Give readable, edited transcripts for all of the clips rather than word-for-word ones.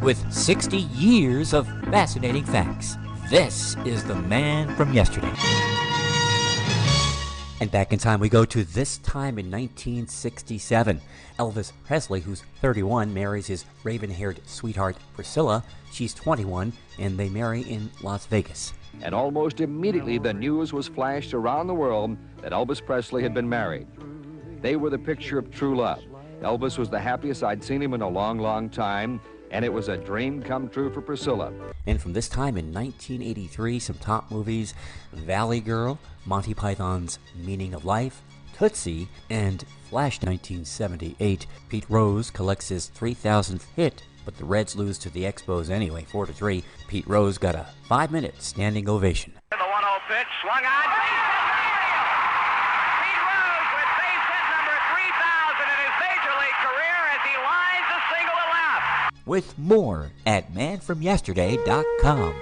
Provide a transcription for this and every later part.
with 60 years of fascinating facts. This is the man from yesterday. And back in time we go to this time in 1967. Elvis Presley, who's 31, marries his raven-haired sweetheart Priscilla. She's 21, and they marry in Las Vegas. And almost immediately the news was flashed around the world that Elvis Presley had been married. They were the picture of true love. Elvis was the happiest I'd seen him in a long, long time, and it was a dream come true for Priscilla. And from this time in 1983, some top movies: Valley Girl, Monty Python's Meaning of Life, Tootsie, and Flash. 1978, Pete Rose collects his 3,000th hit, but the Reds lose to the Expos anyway, 4-3. Pete Rose got a 5-minute standing ovation. The 1-0 pitch, swung on. Pete Rose with base hit number 3,000 in his major league career as he lines a single to left. With more at manfromyesterday.com.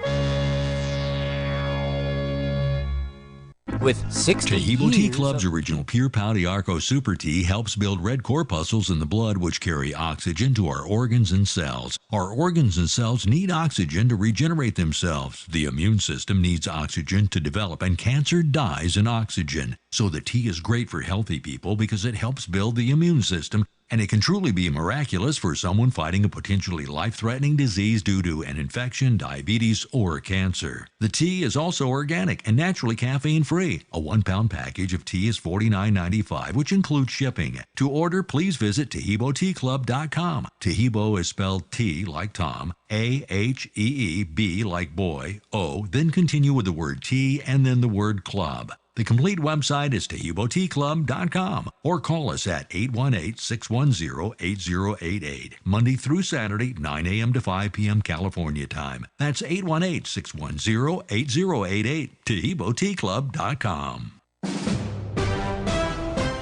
With 60 Tahibo Tea years Club's of- original Pure Pau Arco Super Tea helps build red corpuscles in the blood which carry oxygen to our organs and cells. Our organs and cells need oxygen to regenerate themselves. The immune system needs oxygen to develop, and cancer dies in oxygen. So the tea is great for healthy people because it helps build the immune system, and it can truly be miraculous for someone fighting a potentially life-threatening disease due to an infection, diabetes, or cancer. The tea is also organic and naturally caffeine-free. A 1-pound package of tea is $49.95, which includes shipping. To order, please visit TahiboTeaClub.com. Tahibo is spelled T like Tom, A-H-E-E-B like boy, O, then continue with the word tea and then the word club. The complete website is TahiboTeaClub.com, or call us at 818-610-8088, Monday through Saturday, 9 a.m. to 5 p.m. California time. That's 818-610-8088, TahiboTeaClub.com.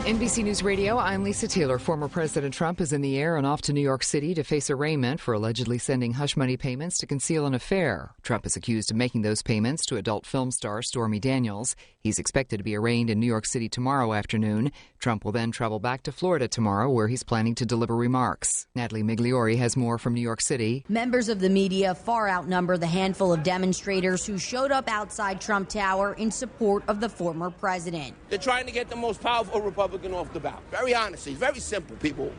NBC News Radio, I'm Lisa Taylor. Former President Trump is in the air and off to New York City to face arraignment for allegedly sending hush money payments to conceal an affair. Trump is accused of making those payments to adult film star Stormy Daniels. He's expected to be arraigned in New York City tomorrow afternoon. Trump will then travel back to Florida tomorrow, where he's planning to deliver remarks. Natalie Migliori has more from New York City. Members of the media far outnumber the handful of demonstrators who showed up outside Trump Tower in support of the former president. They're trying to get the most powerful Republican off the ballot. Very honestly, very simple, people.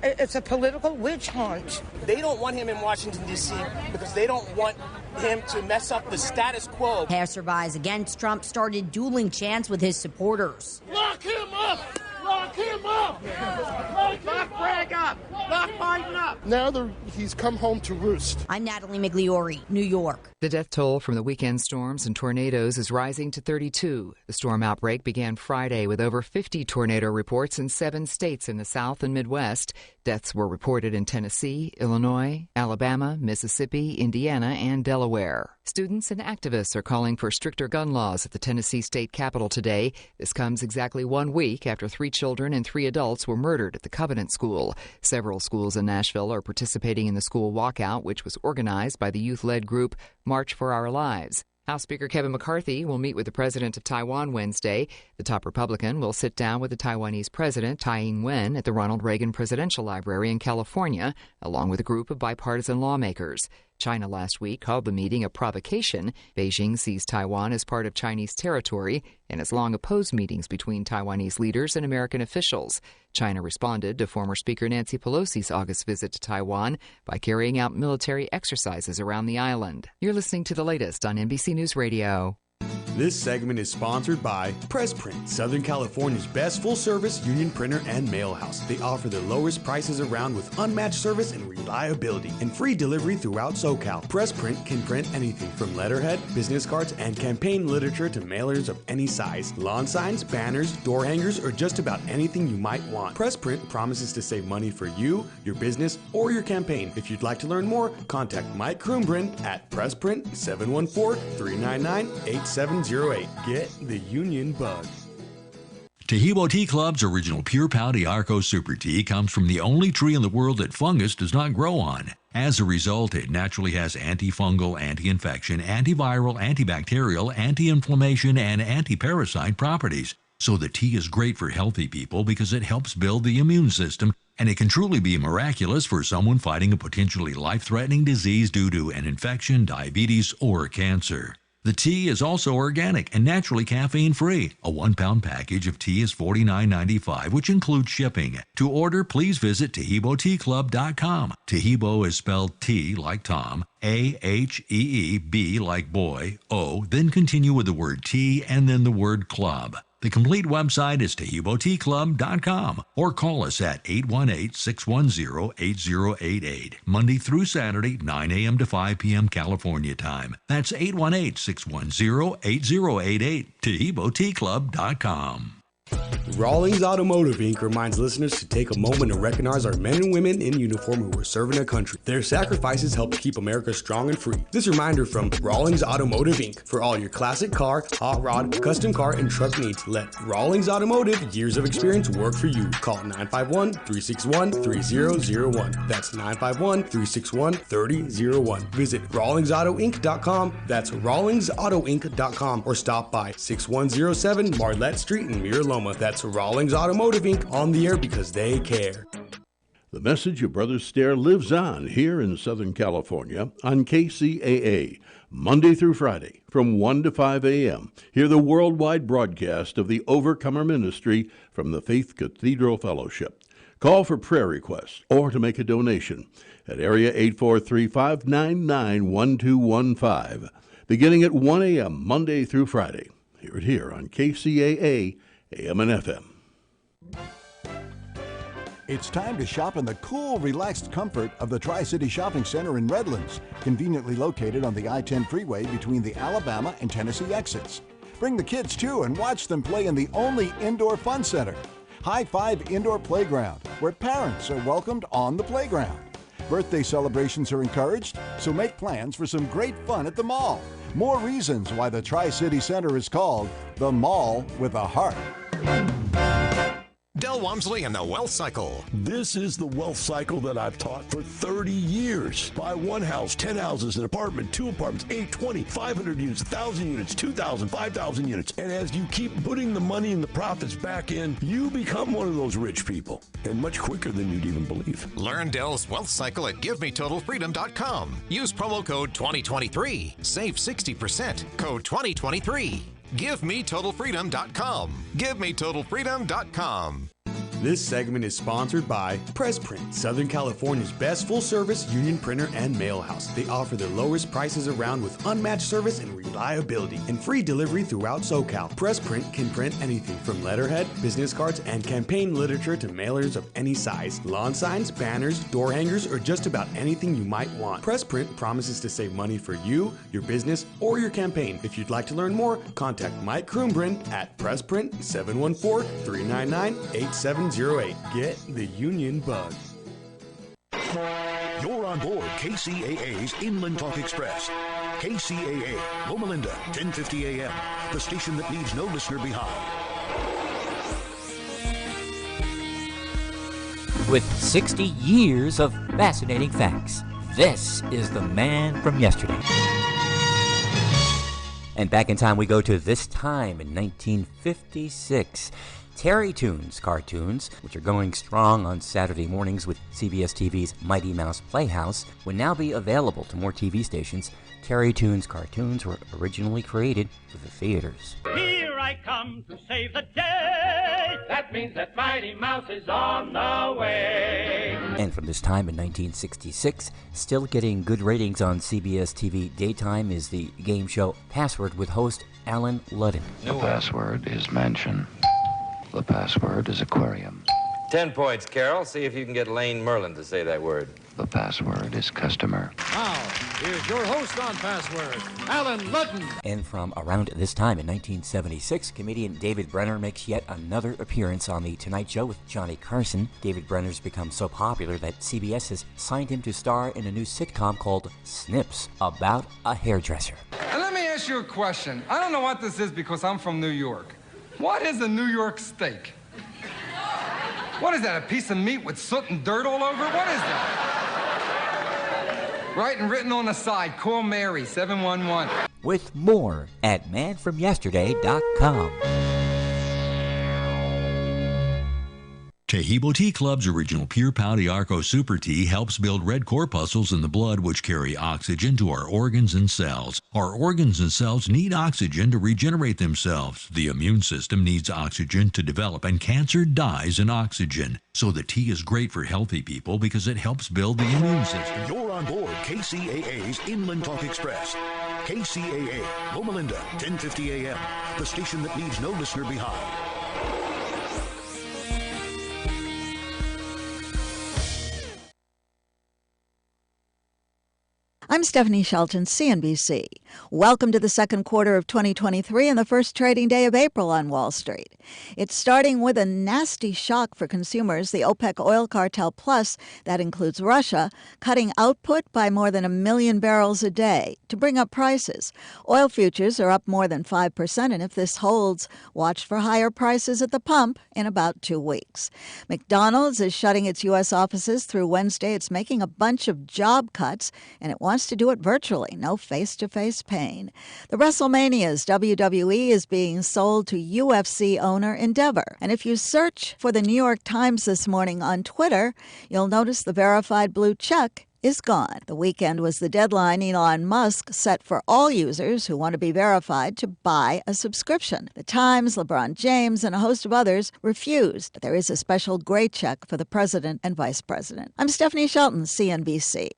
It's a political witch hunt. They don't want him in Washington, D.C. because they don't want him to mess up the status quo. Passerbys against Trump started dueling chants with his supporters. Lock him up! Lock him up! Lock Bragg up! Lock Biden up! Now he's come home to roost. I'm Natalie Migliori, New York. The death toll from the weekend storms and tornadoes is rising to 32. The storm outbreak began Friday with over 50 tornado reports in 7 states in the South and Midwest. Deaths were reported in Tennessee, Illinois, Alabama, Mississippi, Indiana, and Delaware. Students and activists are calling for stricter gun laws at the Tennessee state capitol today. This comes exactly 1 week after 3 children and 3 adults were murdered at the Covenant School. Several schools in Nashville are participating in the school walkout, which was organized by the youth-led group March for Our Lives. House Speaker Kevin McCarthy will meet with the president of Taiwan Wednesday. The top Republican will sit down with the Taiwanese president, Tsai Ing-wen, at the Ronald Reagan Presidential Library in California, along with a group of bipartisan lawmakers. China last week called the meeting a provocation. Beijing sees Taiwan as part of Chinese territory and has long opposed meetings between Taiwanese leaders and American officials. China responded to former Speaker Nancy Pelosi's August visit to Taiwan by carrying out military exercises around the island. You're listening to the latest on NBC News Radio. This segment is sponsored by PressPrint, Southern California's best full-service union printer and mail house. They offer the lowest prices around with unmatched service and reliability and free delivery throughout SoCal. PressPrint can print anything from letterhead, business cards, and campaign literature to mailers of any size, lawn signs, banners, door hangers, or just about anything you might want. PressPrint promises to save money for you, your business, or your campaign. If you'd like to learn more, contact Mike Krumbrand at PressPrint 714-399-8708. Get the union bug. Tahibo Tea Club's original Pure Pau Arco Super Tea comes from the only tree in the world that fungus does not grow on. As a result, it naturally has antifungal, anti-infection, antiviral, antibacterial, anti-inflammation, and anti-parasite properties. So the tea is great for healthy people because it helps build the immune system, and it can truly be miraculous for someone fighting a potentially life-threatening disease due to an infection, diabetes, or cancer. The tea is also organic and naturally caffeine-free. A 1-pound package of tea is $49.95, which includes shipping. To order, please visit TaheeboTeaClub.com. Taheebo is spelled T like Tom, A-H-E-E-B like boy, O, then continue with the word tea and then the word club. The complete website is TaheeboTeaClub.com or call us at 818-610-8088, Monday through Saturday, 9 a.m. to 5 p.m. California time. That's 818-610-8088, TaheeboTeaClub.com. Rawlings Automotive Inc. reminds listeners to take a moment to recognize our men and women in uniform who are serving our country. Their sacrifices help keep America strong and free. This reminder from Rawlings Automotive Inc. For all your classic car, hot rod, custom car, and truck needs, let Rawlings Automotive, years of experience, work for you. Call 951-361-3001. That's 951-361-3001. Visit RawlingsAutoInc.com. That's RawlingsAutoInc.com, or stop by 6107 Marlette Street in Mira Loma. That's Rawlings Automotive Inc. on the air because they care. The message of Brother Stair lives on here in Southern California on KCAA, Monday through Friday from 1 to 5 a.m. Hear the worldwide broadcast of the Overcomer Ministry from the Faith Cathedral Fellowship. Call for prayer requests or to make a donation at area 8435991215, beginning at 1 a.m. Monday through Friday. Hear it here on KCAA, AM and FM. It's time to shop in the cool, relaxed comfort of the Tri-City Shopping Center in Redlands, conveniently located on the I-10 freeway between the Alabama and Tennessee exits. Bring the kids too and watch them play in the only indoor fun center, High Five Indoor Playground, where parents are welcomed on the playground. Birthday celebrations are encouraged, so make plans for some great fun at the mall. More reasons why the Tri-City Center is called the Mall with a Heart. Del Walmsley and the Wealth Cycle. This is the wealth cycle that I've taught for 30 years. Buy one house, 10 houses, an apartment, 2 apartments, 8, 20, 500 units, 1,000 units, 2,000, 5,000 units. And as you keep putting the money and the profits back in, you become one of those rich people, and much quicker than you'd even believe. Learn Del's Wealth Cycle at GiveMeTotalFreedom.com. Use promo code 2023. Save 60%. Code 2023. GiveMeTotalFreedom.com. GiveMeTotalFreedom.com. This segment is sponsored by Press Print, Southern California's best full-service union printer and mail house. They offer the lowest prices around with unmatched service and reliability, and free delivery throughout SoCal. Press Print can print anything from letterhead, business cards, and campaign literature to mailers of any size, lawn signs, banners, door hangers, or just about anything you might want. Press Print promises to save money for you, your business, or your campaign. If you'd like to learn more, contact Mike Kroonbrin at PressPrint 714-399-8708. Get the union bug. You're on board KCAA's Inland Talk Express. KCAA, Loma Linda, 1050 AM, the station that leaves no listener behind. With 60 years of fascinating facts, this is the man from yesterday. And back in time, we go to this time in 1956. Terry Toons cartoons, which are going strong on Saturday mornings with CBS TV's Mighty Mouse Playhouse, would now be available to more TV stations. Terry Toons cartoons were originally created for the theaters. Here I come to save the day. That means that Mighty Mouse is on the way. And from this time in 1966, still getting good ratings on CBS TV daytime is the game show Password with host Alan Ludden. The password is mansion. The password is aquarium. 10 points, Carol. See if you can get Lane Merlin to say that word. The password is customer. Now, here's your host on Password, Alan Ludden. And from around this time in 1976, comedian David Brenner makes yet another appearance on The Tonight Show with Johnny Carson. David Brenner's become so popular that CBS has signed him to star in a new sitcom called Snips, about a hairdresser. And let me ask you a question. I don't know what this is because I'm from New York. What is a New York steak? What is that, a piece of meat with soot and dirt all over it? What is that? Right, and written on the side, call Mary, 711. With more at manfromyesterday.com. Tehibo Tea Club's original Pure Pau de Arco Super Tea helps build red corpuscles in the blood which carry oxygen to our organs and cells. Our organs and cells need oxygen to regenerate themselves. The immune system needs oxygen to develop, and cancer dies in oxygen. So the tea is great for healthy people because it helps build the immune system. You're on board KCAA's Inland Talk Express. KCAA, Loma Linda, 1050 AM, the station that leaves no listener behind. I'm Stephanie Shelton, CNBC. Welcome to the second quarter of 2023 and the first trading day of April on Wall Street. It's starting with a nasty shock for consumers. The OPEC oil cartel plus, that includes Russia, cutting output by more than 1 million barrels a day to bring up prices. Oil futures are up more than 5%, and if this holds, watch for higher prices at the pump in about 2 weeks. McDonald's is shutting its U.S. offices through Wednesday. It's making a bunch of job cuts, and it wants to do it virtually, no face-to-face pain. The WrestleMania's WWE is being sold to UFC owner Endeavor. And if you search for the New York Times this morning on Twitter, you'll notice the verified blue check is gone. The weekend was the deadline Elon Musk set for all users who want to be verified to buy a subscription. The Times, LeBron James, and a host of others refused. There is a special gray check for the president and vice president. I'm Stephanie Shelton, CNBC.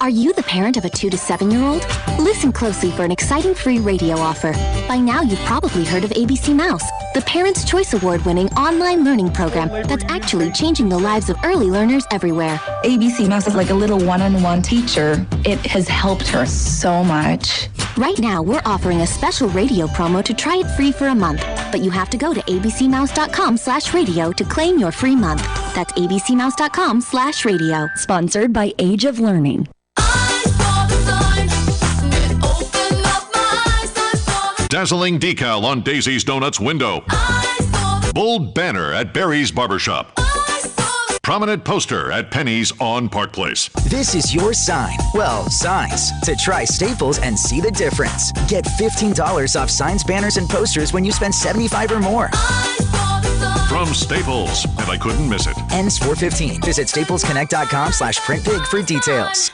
Are you the parent of a 2 to 7-year-old? Listen closely for an exciting free radio offer. By now, you've probably heard of ABC Mouse, the Parents' Choice Award-winning online learning program that's actually changing the lives of early learners everywhere. ABC Mouse is like a little one-on-one teacher. It has helped her so much. Right now, we're offering a special radio promo to try it free for a month, but you have to go to abcmouse.com/radio to claim your free month. That's abcmouse.com/radio. Sponsored by Age of Learning. Dazzling decal on Daisy's Donuts window. Bold banner at Barry's Barbershop. Prominent poster at Penny's on Park Place. This is your sign. Well, signs. To try Staples and see the difference. Get $15 off signs, banners, and posters when you spend $75 or more. From Staples, and I couldn't miss it. Ends 4/15. Visit staplesconnect.com/printbig for details.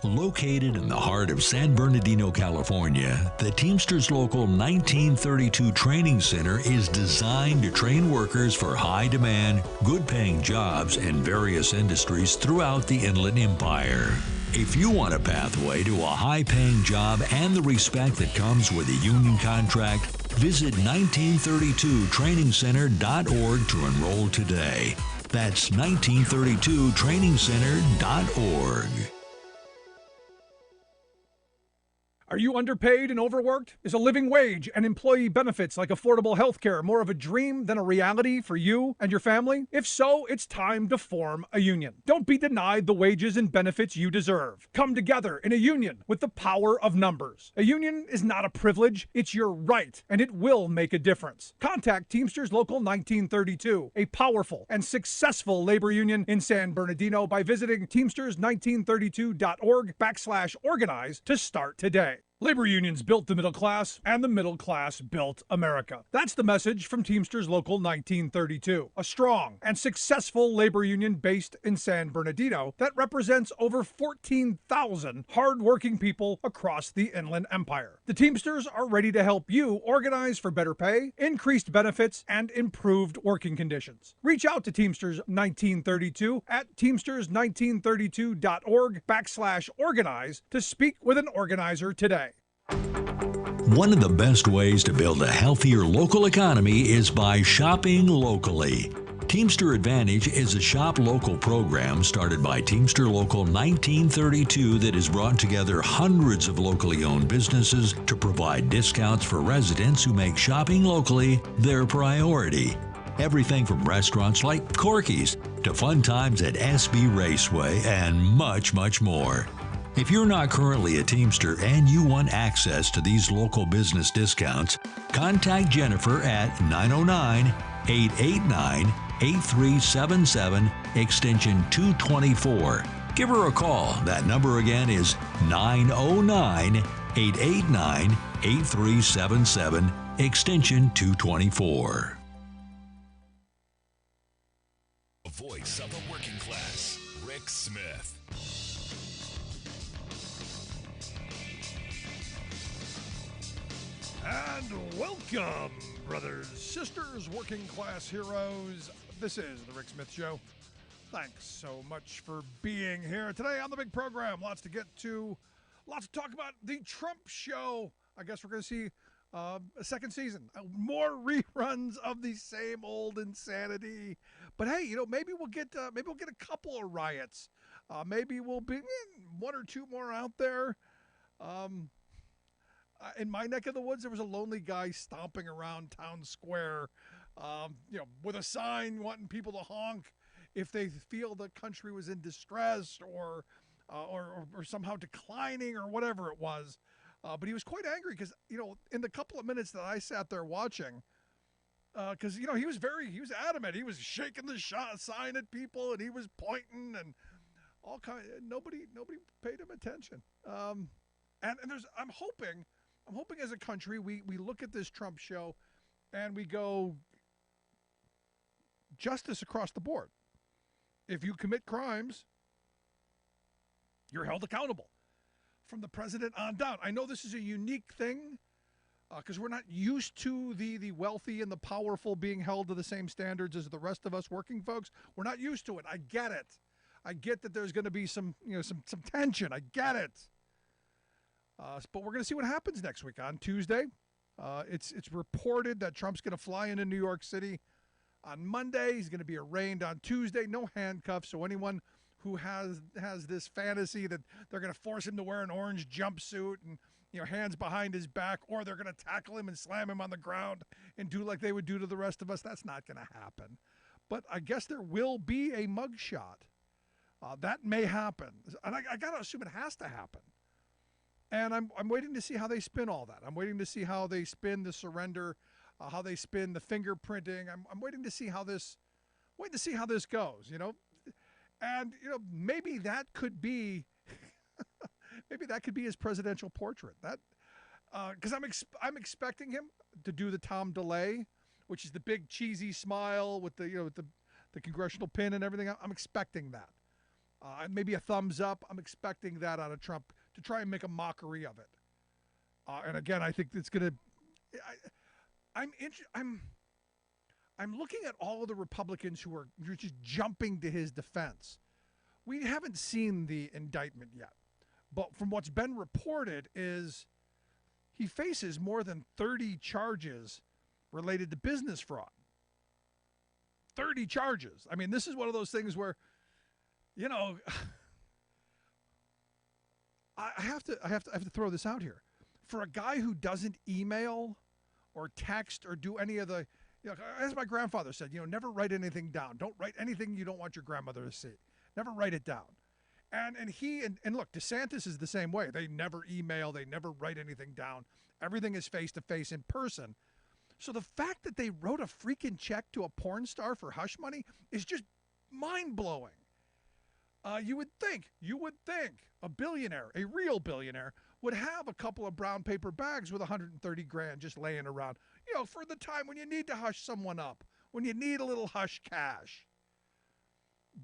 Located in the heart of San Bernardino, California, the Teamsters Local 1932 Training Center is designed to train workers for high-demand, good-paying jobs in various industries throughout the Inland Empire. If you want a pathway to a high-paying job and the respect that comes with a union contract, visit 1932trainingcenter.org to enroll today. That's 1932trainingcenter.org. Are you underpaid and overworked? Is a living wage and employee benefits like affordable health care more of a dream than a reality for you and your family? If so, it's time to form a union. Don't be denied the wages and benefits you deserve. Come together in a union with the power of numbers. A union is not a privilege, it's your right, and it will make a difference. Contact Teamsters Local 1932, a powerful and successful labor union in San Bernardino, by visiting teamsters1932.org/organize to start today. Labor unions built the middle class, and the middle class built America. That's the message from Teamsters Local 1932, a strong and successful labor union based in San Bernardino that represents over 14,000 hardworking people across the Inland Empire. The Teamsters are ready to help you organize for better pay, increased benefits, and improved working conditions. Reach out to Teamsters 1932 at teamsters1932.org/organize to speak with an organizer today. One of the best ways to build a healthier local economy is by shopping locally. Teamster Advantage is a shop local program started by Teamster Local 1932 that has brought together hundreds of locally owned businesses to provide discounts for residents who make shopping locally their priority. Everything from restaurants like Corky's to fun times at SB Raceway and much, much more. If you're not currently a Teamster and you want access to these local business discounts, contact Jennifer at 909-889-8377, extension 224. Give her a call. That number again is 909-889-8377, extension 224. The voice of the working class, Rick Smith. And welcome, brothers, sisters, working class heroes. This is the Rick Smith Show. Thanks so much for being here today on the big program. Lots to get to, lots to talk about. The Trump Show. I guess we're going to see a second season, more reruns of the same old insanity. But hey, you know, maybe we'll get a couple of riots. Maybe we'll be one or two more out there. In my neck of the woods, there was a lonely guy stomping around town square, with a sign wanting people to honk if they feel the country was in distress or somehow declining or whatever it was. But he was quite angry because, in the couple of minutes that I sat there watching, because, he was adamant. He was shaking the sign at people and he was pointing and all kind. Nobody paid him attention. And I'm hoping as a country we look at this Trump show and we go justice across the board. If you commit crimes, you're held accountable. From the president on down. I know this is a unique thing because we're not used to the wealthy and the powerful being held to the same standards as the rest of us working folks. We're not used to it. I get it. I get that there's going to be some tension. I get it. But we're going to see what happens next week. On Tuesday, it's reported that Trump's going to fly into New York City on Monday. He's going to be arraigned on Tuesday. No handcuffs, so anyone who has this fantasy that they're going to force him to wear an orange jumpsuit and hands behind his back, or they're going to tackle him and slam him on the ground and do like they would do to the rest of us, that's not going to happen. But I guess there will be a mugshot. That may happen, and I got to assume it has to happen. And I'm waiting to see how they spin all that. I'm waiting to see how they spin the surrender, how they spin the fingerprinting. I'm waiting to see how this goes. And maybe that could be his presidential portrait. That because I'm expecting him to do the Tom DeLay, which is the big cheesy smile with the congressional pin and everything. I'm expecting that. Maybe a thumbs up. I'm expecting that out of Trump to try and make a mockery of it. And again, I think it's going to. I'm looking at all of the Republicans who are just jumping to his defense. We haven't seen the indictment yet, but from what's been reported is he faces more than 30 charges related to business fraud. 30 charges. I mean, this is one of those things where, I have to throw this out here. For a guy who doesn't email or text or do any of the, as my grandfather said, never write anything down. Don't write anything you don't want your grandmother to see. Never write it down. And look, DeSantis is the same way. They never email. They never write anything down. Everything is face-to-face in person. So the fact that they wrote a freaking check to a porn star for hush money is just mind-blowing. You would think a billionaire, a real billionaire, would have a couple of brown paper bags with $130,000 just laying around, for the time when you need to hush someone up, when you need a little hush cash.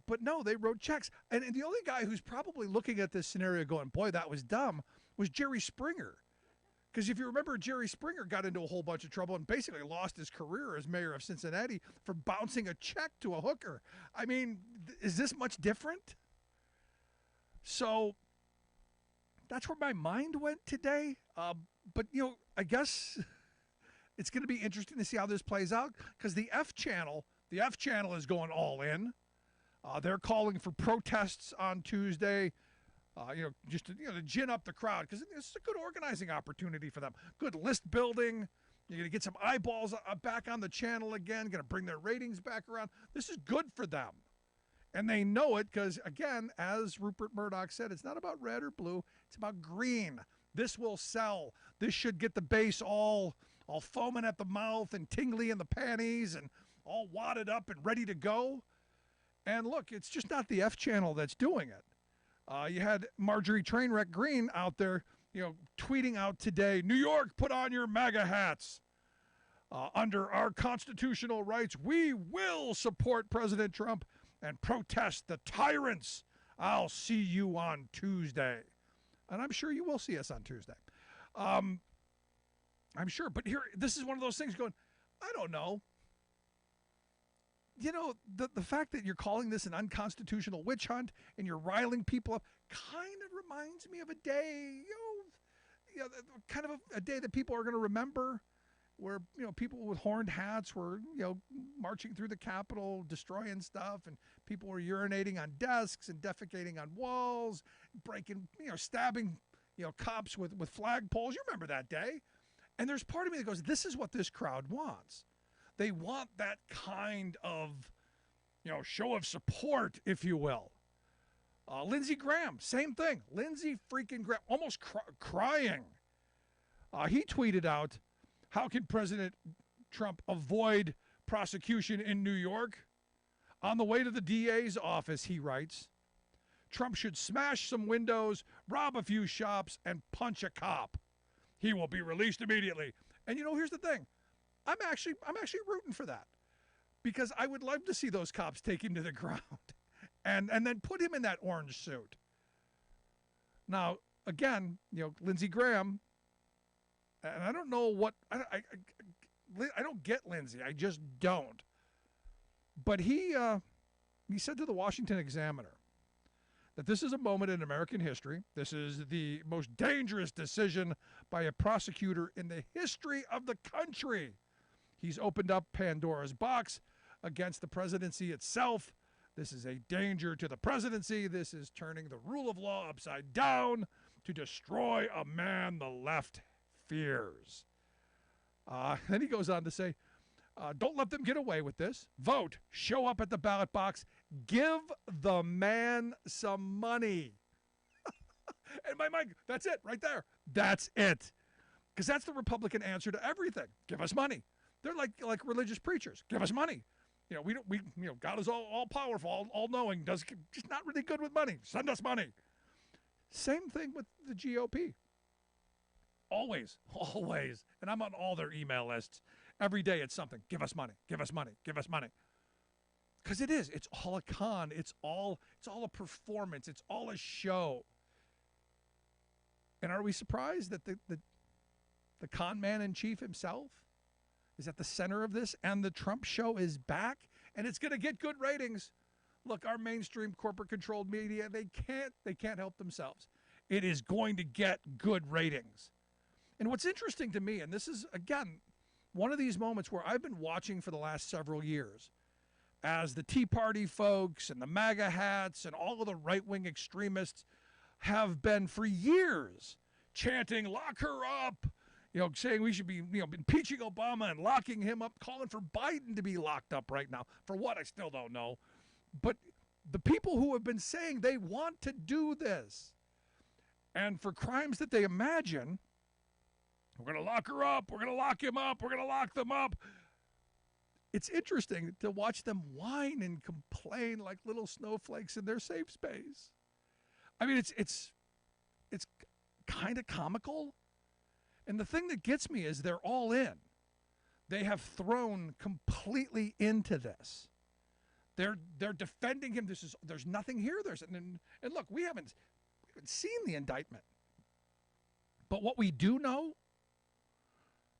But no, they wrote checks. And the only guy who's probably looking at this scenario going, boy, that was dumb, was Jerry Springer. Because if you remember, Jerry Springer got into a whole bunch of trouble and basically lost his career as mayor of Cincinnati for bouncing a check to a hooker. I mean, is this much different? So that's where my mind went today. But, I guess it's going to be interesting to see how this plays out because the F channel is going all in. They're calling for protests on Tuesday, just to gin up the crowd because it's a good organizing opportunity for them. Good list building. You're going to get some eyeballs back on the channel again, going to bring their ratings back around. This is good for them. And they know it because, again, as Rupert Murdoch said, it's not about red or blue. It's about green. This will sell. This should get the base all foaming at the mouth and tingly in the panties and all wadded up and ready to go. And look, it's just not the F channel that's doing it. You had Marjorie Trainwreck Green out there, tweeting out today, New York, put on your MAGA hats. Under our constitutional rights, we will support President Trump and protest the tyrants. I'll see you on Tuesday. And I'm sure you will see us on Tuesday. I'm sure. But here, this is one of those things going, I don't know. You know, the fact that you're calling this an unconstitutional witch hunt and you're riling people up kind of reminds me of a day, kind of a day that people are going to remember, where, people with horned hats were, marching through the Capitol, destroying stuff, and people were urinating on desks and defecating on walls, breaking, stabbing, cops with flagpoles. You remember that day. And there's part of me that goes, this is what this crowd wants. They want that kind of, show of support, if you will. Lindsey Graham, same thing. Lindsey freaking Graham, almost crying. He tweeted out, how can President Trump avoid prosecution in New York? On the way to the DA's office, he writes, Trump should smash some windows, rob a few shops, and punch a cop. He will be released immediately. And here's the thing. I'm actually rooting for that, because I would love to see those cops take him to the ground and then put him in that orange suit. Now, again, Lindsey Graham, and I don't know what I don't get Lindsey. I just don't. But he said to the Washington Examiner that this is a moment in American history. This is the most dangerous decision by a prosecutor in the history of the country. He's opened up Pandora's box against the presidency itself. This is a danger to the presidency. This is turning the rule of law upside down to destroy a man the left fears. Then he goes on to say, don't let them get away with this. Vote. Show up at the ballot box. Give the man some money. And my mind, that's it right there. That's it. Because that's the Republican answer to everything. Give us money. They're like religious preachers. Give us money. God is all powerful, all knowing, just not really good with money. Send us money. Same thing with the GOP. Always. And I'm on all their email lists. Every day it's something. Give us money. Give us money. Give us money. Because it is. It's all a con. It's all a performance. It's all a show. And are we surprised that the con man in chief himself is at the center of this, and the Trump show is back, and it's going to get good ratings? Look, our mainstream corporate-controlled media, they can't help themselves. It is going to get good ratings. And what's interesting to me, and this is, again, one of these moments where I've been watching for the last several years, as the Tea Party folks and the MAGA hats and all of the right-wing extremists have been for years chanting, lock her up, saying we should be, impeaching Obama and locking him up, calling for Biden to be locked up right now. For what, I still don't know. But the people who have been saying they want to do this, and for crimes that they imagine, we're going to lock her up, we're going to lock him up, we're going to lock them up. It's interesting to watch them whine and complain like little snowflakes in their safe space. I mean, it's kind of comical. And the thing that gets me is they're all in. They have thrown completely into this. They're defending him. There's nothing here. And look, we haven't seen the indictment. But what we do know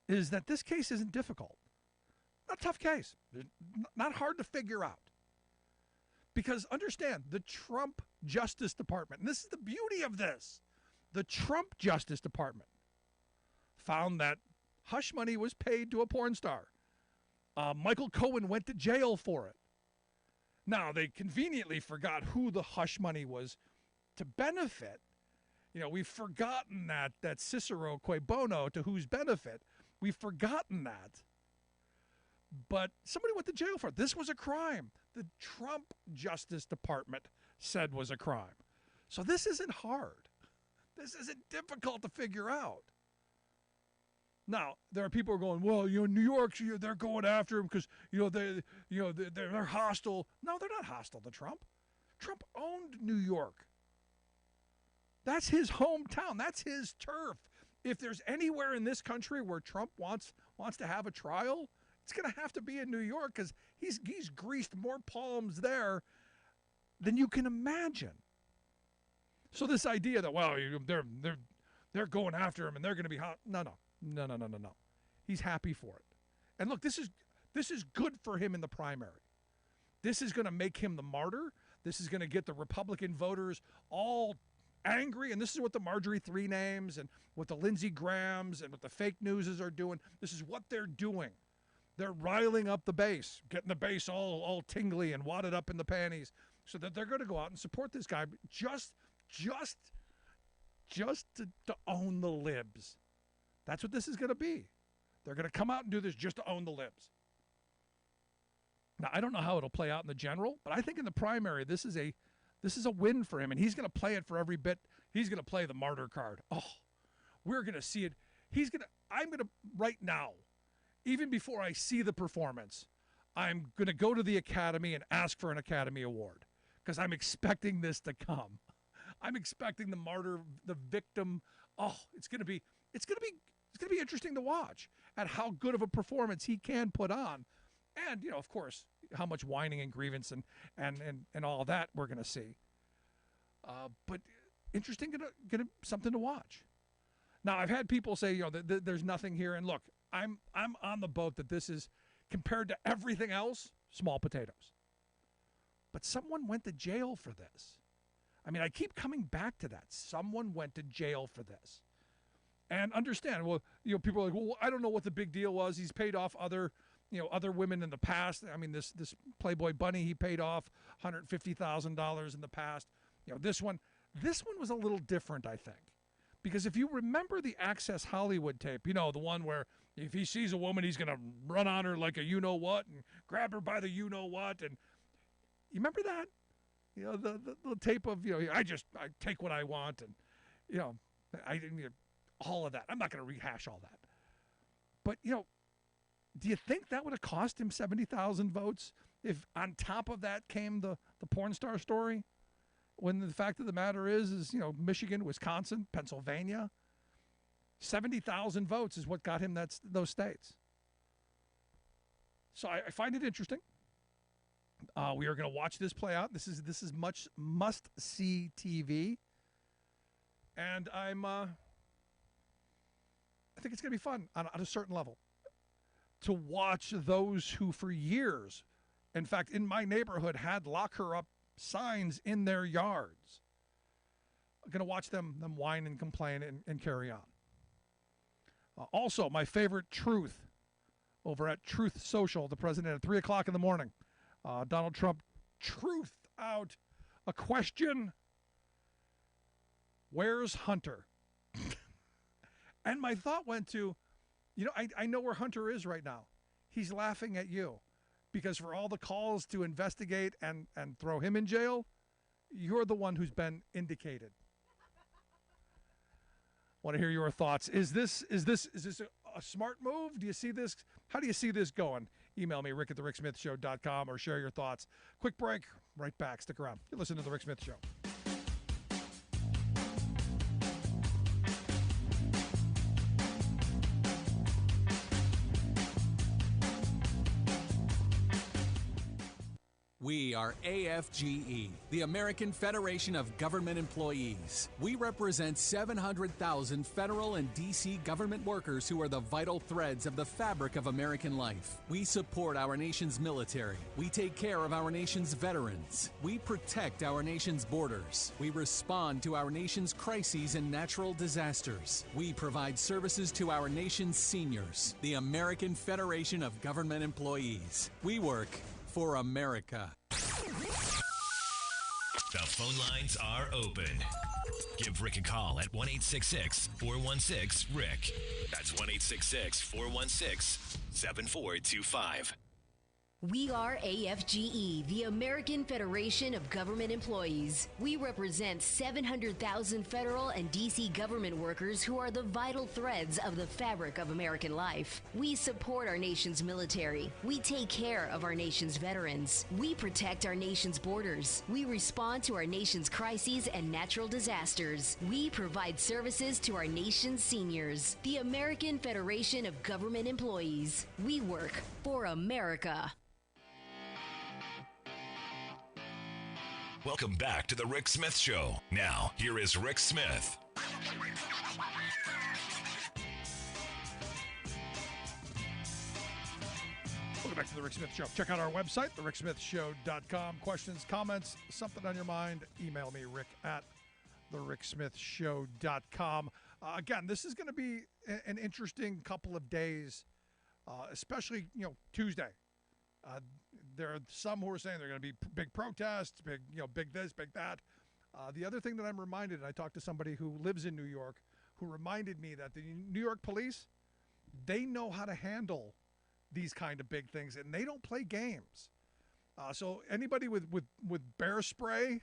is that this case isn't difficult. Not a tough case. Not hard to figure out. Because understand, the Trump Justice Department, and this is the beauty of this, the Trump Justice Department found that hush money was paid to a porn star. Michael Cohen went to jail for it. Now, they conveniently forgot who the hush money was to benefit. We've forgotten that Cicero que bono, to whose benefit. We've forgotten that. But somebody went to jail for it. This was a crime. The Trump Justice Department said was a crime. So this isn't hard. This isn't difficult to figure out. Now, there are people who are going, well, New York, they're going after him because, they're hostile. No, they're not hostile to Trump. Trump owned New York. That's his hometown. That's his turf. If there's anywhere in this country where Trump wants to have a trial, it's going to have to be in New York, because he's greased more palms there than you can imagine. So this idea that, well, they're going after him and they're going to be hot. No. He's happy for it. And look, this is good for him in the primary. This is going to make him the martyr. This is going to get the Republican voters all angry. And this is what the Marjorie Three Names and what the Lindsey Grahams and what the fake newses are doing. This is what they're doing. They're riling up the base, getting the base all tingly and wadded up in the panties so that they're going to go out and support this guy just to own the libs. That's what this is going to be. They're going to come out and do this just to own the libs. Now, I don't know how it'll play out in the general, but I think in the primary, this is a win for him, and he's going to play it for every bit. He's going to play the martyr card. Oh, we're going to see it. I'm going to, right now, even before I see the performance, I'm going to go to the Academy and ask for an Academy Award because I'm expecting this to come. I'm expecting the martyr, the victim. Oh, it's going to be interesting to watch at how good of a performance he can put on. And, of course, how much whining and grievance and all that we're going to see. But interesting, gonna something to watch. Now, I've had people say, there's nothing here. And look, I'm on the boat that this is, compared to everything else, small potatoes. But someone went to jail for this. I mean, I keep coming back to that. Someone went to jail for this. And understand, well, people are like, well, I don't know what the big deal was. He's paid off other women in the past. I mean, this Playboy Bunny, he paid off $150,000 in the past. This one was a little different, I think. Because if you remember the Access Hollywood tape, the one where if he sees a woman, he's going to run on her like a you-know-what and grab her by the you-know-what. And you remember that? The tape of, I take what I want. And, all of that. I'm not going to rehash all that. But, do you think that would have cost him 70,000 votes if on top of that came the porn star story? When the fact of the matter is Michigan, Wisconsin, Pennsylvania, 70,000 votes is what got him those states. So I find it interesting. We are going to watch this play out. This is much must-see TV. And I think it's going to be fun on a certain level to watch those who for years, in fact, in my neighborhood, had lock her up signs in their yards. I'm going to watch them whine and complain and carry on. Also, my favorite truth over at Truth Social, the president at 3 o'clock in the morning. Donald Trump truthed out a question. Where's Hunter? And my thought went to, I know where Hunter is right now. He's laughing at you because for all the calls to investigate and throw him in jail, you're the one who's been indicated. Want to hear your thoughts. Is this a smart move? Do you see this? How do you see this going? Email me, rick@thericksmithshow.com, or share your thoughts. Quick break. Right back. Stick around. You listen to The Rick Smith Show. We are AFGE, the American Federation of Government Employees. We represent 700,000 federal and D.C. government workers who are the vital threads of the fabric of American life. We support our nation's military. We take care of our nation's veterans. We protect our nation's borders. We respond to our nation's crises and natural disasters. We provide services to our nation's seniors. The American Federation of Government Employees. We work for America. The phone lines are open. Give Rick a call at 1-866-416-RICK. That's 1-866-416-7425. We are AFGE, the American Federation of Government Employees. We represent 700,000 federal and D.C. government workers who are the vital threads of the fabric of American life. We support our nation's military. We take care of our nation's veterans. We protect our nation's borders. We respond to our nation's crises and natural disasters. We provide services to our nation's seniors. The American Federation of Government Employees. We work for America. Welcome back to the Rick Smith Show. Now, here is Rick Smith. Welcome back to the Rick Smith Show. Check out our website, thericksmithshow.com. Questions, comments, something on your mind, email me, Rick at thericksmithshow.com. Again, this is going to be an interesting couple of days, especially, Tuesday. There are some who are saying they're going to be big protests, big this, big that. The other thing that I'm reminded, and I talked to somebody who lives in New York, who reminded me that the New York police, they know how to handle these kind of big things, and they don't play games. So anybody with bear spray,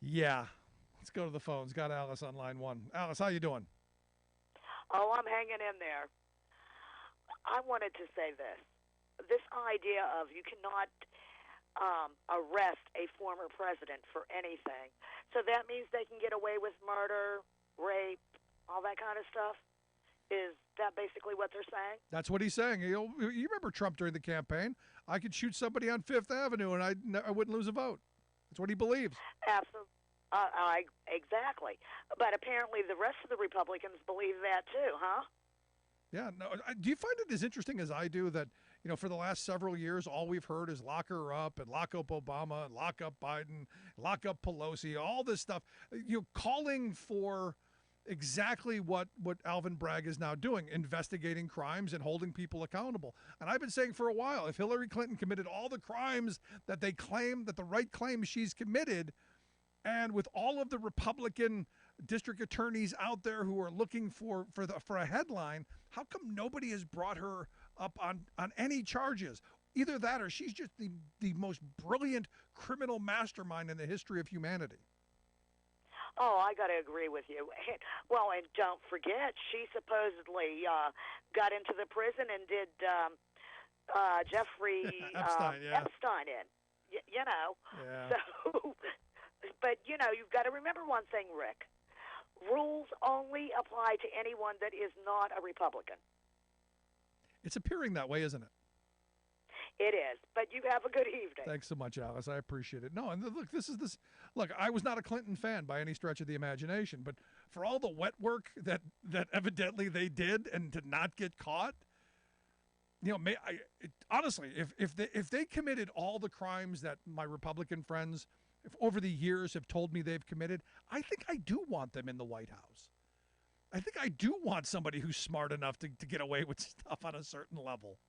yeah. Let's go to the phones. Got Alice on line one. Alice, how you doing? Oh, I'm hanging in there. I wanted to say this. This idea of you cannot arrest a former president for anything. So that means they can get away with murder, rape, all that kind of stuff? Is that basically what they're saying? That's what he's saying. You remember Trump during the campaign? I could shoot somebody on Fifth Avenue and I wouldn't lose a vote. That's what he believes. Absolutely. Exactly. But apparently the rest of the Republicans believe that too, huh? Yeah. No. Do you find it as interesting as I do that, for the last several years, all we've heard is lock her up and lock up Obama and lock up Biden, lock up Pelosi, all this stuff, calling for exactly what Alvin Bragg is now doing, investigating crimes and holding people accountable. And I've been saying for a while, if Hillary Clinton committed all the crimes that they claim, that the right claims she's committed, and with all of the Republican district attorneys out there who are looking for a headline, how come nobody has brought her up on any charges? Either that or she's just the most brilliant criminal mastermind in the history of humanity. Oh, I got to agree with you. Well, and don't forget, she supposedly got into the prison and did Jeffrey Epstein in. Yeah. So, but, you've got to remember one thing, Rick. Rules only apply to anyone that is not a Republican. It's appearing that way, isn't it? It is, but you have a good evening. Thanks so much, Alice. I appreciate it. No, and look, Look, I was not a Clinton fan by any stretch of the imagination, but for all the wet work that evidently they did and to not get caught, honestly, if they committed all the crimes that my Republican friends over the years have told me they've committed, I think I do want them in the White House. I think I do want somebody who's smart enough to get away with stuff on a certain level.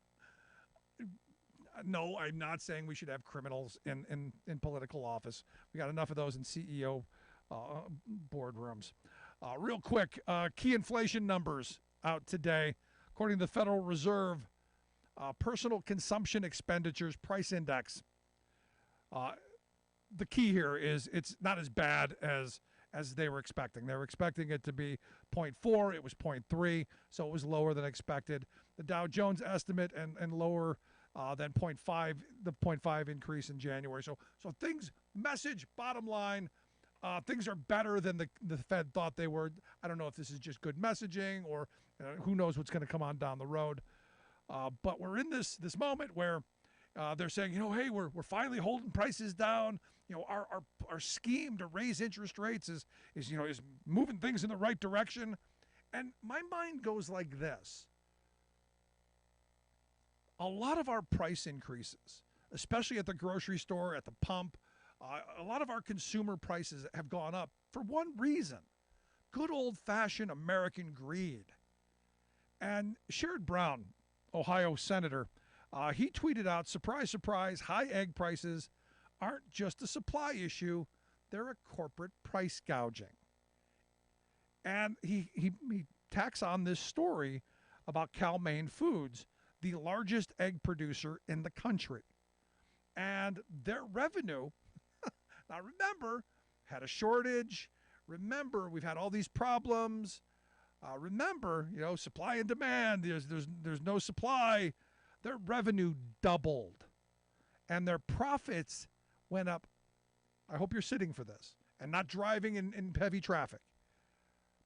No, I'm not saying we should have criminals in political office. We got enough of those in CEO boardrooms. Real quick, key inflation numbers out today. According to the Federal Reserve, personal consumption expenditures price index. The key here is it's not as bad as they were expecting. They were expecting it to be 0.4. It was 0.3, so it was lower than expected. The Dow Jones estimate and lower than 0.5, the 0.5 increase in January. So things, message, bottom line, things are better than the Fed thought they were. I don't know if this is just good messaging or who knows what's going to come on down the road. But we're in this moment where they're saying, hey, we're finally holding prices down. Our scheme to raise interest rates is moving things in the right direction. And my mind goes like this. A lot of our price increases, especially at the grocery store, at the pump, a lot of our consumer prices have gone up for one reason: good old-fashioned American greed. And Sherrod Brown, Ohio senator, he tweeted out, surprise, surprise, high egg prices aren't just a supply issue, they're a corporate price gouging. And he tacks on this story about Cal-Maine Foods, the largest egg producer in the country. And their revenue, now remember, had a shortage. Remember, we've had all these problems. Remember, supply and demand, there's no supply. Their revenue doubled. And their profits went up. I hope you're sitting for this and not driving in heavy traffic.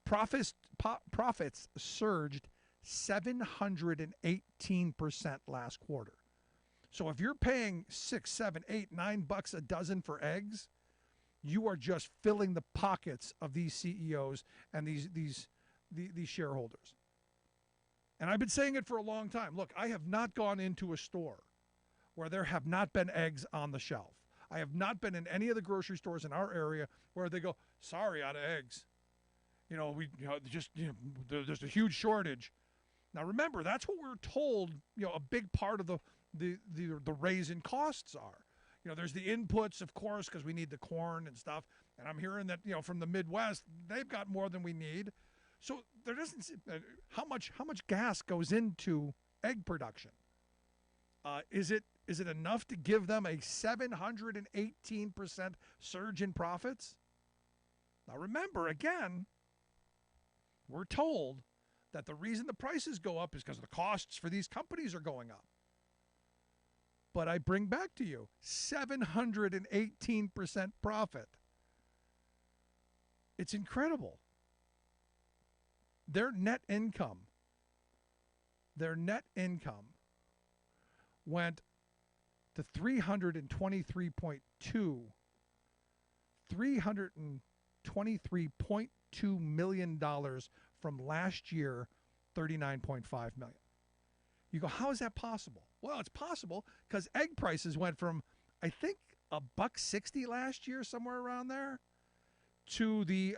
Profits surged 718% last quarter. So if you're paying $6, $7, $8, $9 a dozen for eggs, you are just filling the pockets of these CEOs and these shareholders. And I've been saying it for a long time. Look, I have not gone into a store where there have not been eggs on the shelf. I have not been in any of the grocery stores in our area where they go, sorry, out of eggs. There's a huge shortage. Now remember, that's what we're told. A big part of the raise in costs are. There's the inputs, of course, because we need the corn and stuff. And I'm hearing that from the Midwest, they've got more than we need. So there doesn't how much gas goes into egg production. Is it enough to give them a 718% surge in profits? Now remember, again, we're told that the reason the prices go up is because the costs for these companies are going up. But I bring back to you 718% profit. It's incredible. Their net income went to $323.2 million from last year, $39.5 million. You go, how is that possible? Well, it's possible because egg prices went from, I think, $1.60 last year, somewhere around there, to the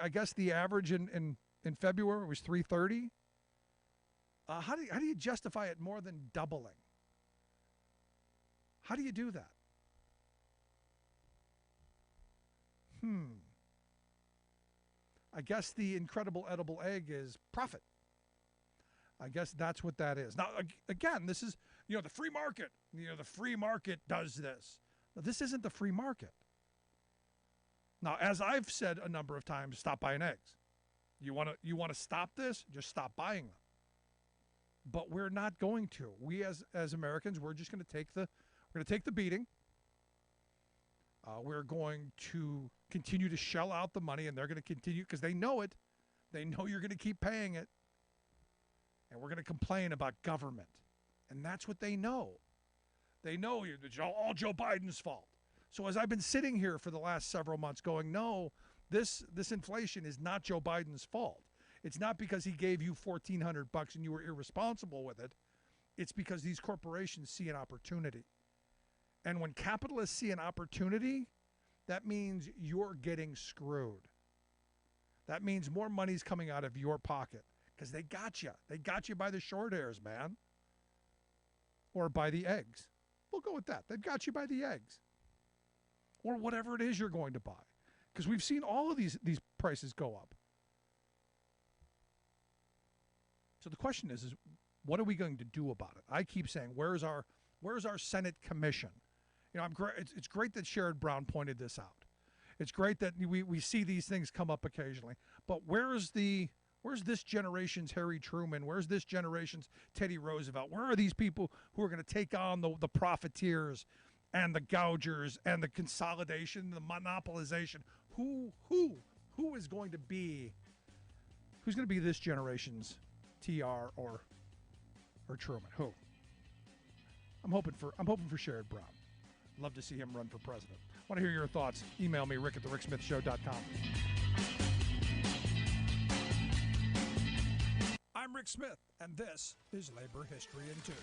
average in February was $3.30. How do you justify it more than doubling? How do you do that? I guess the incredible edible egg is profit. I guess that's what that is. Now, again, this is, the free market. The free market does this. Now, this isn't the free market. Now, as I've said a number of times, stop buying eggs. You want to stop this? Just stop buying them. But we're not going to. We as Americans, we're just going to take the beating. We're going to continue to shell out the money, and they're going to continue because they know it. They know you're going to keep paying it. And we're going to complain about government. And that's what they know. They know it's all Joe Biden's fault. So as I've been sitting here for the last several months going, no, this inflation is not Joe Biden's fault. It's not because he gave you $1,400 and you were irresponsible with it. It's because these corporations see an opportunity. And when capitalists see an opportunity, that means you're getting screwed. That means more money's coming out of your pocket. Because they got you. They got you by the short hairs, man. Or by the eggs. We'll go with that. They've got you by the eggs. Or whatever it is you're going to buy. Because we've seen all of these prices go up. So the question is what are we going to do about it? I keep saying, where's our Senate commission? It's great that Sherrod Brown pointed this out. It's great that we see these things come up occasionally. But where's this generation's Harry Truman? Where's this generation's Teddy Roosevelt? Where are these people who are going to take on the profiteers and the gougers and the consolidation, the monopolization? Who's going to be this generation's TR or Truman? Who? I'm hoping for Sherrod Brown. Love to see him run for president. Want to hear your thoughts? Email me, rick@thericksmithshow.com. I'm Rick Smith, and this is Labor History in 2.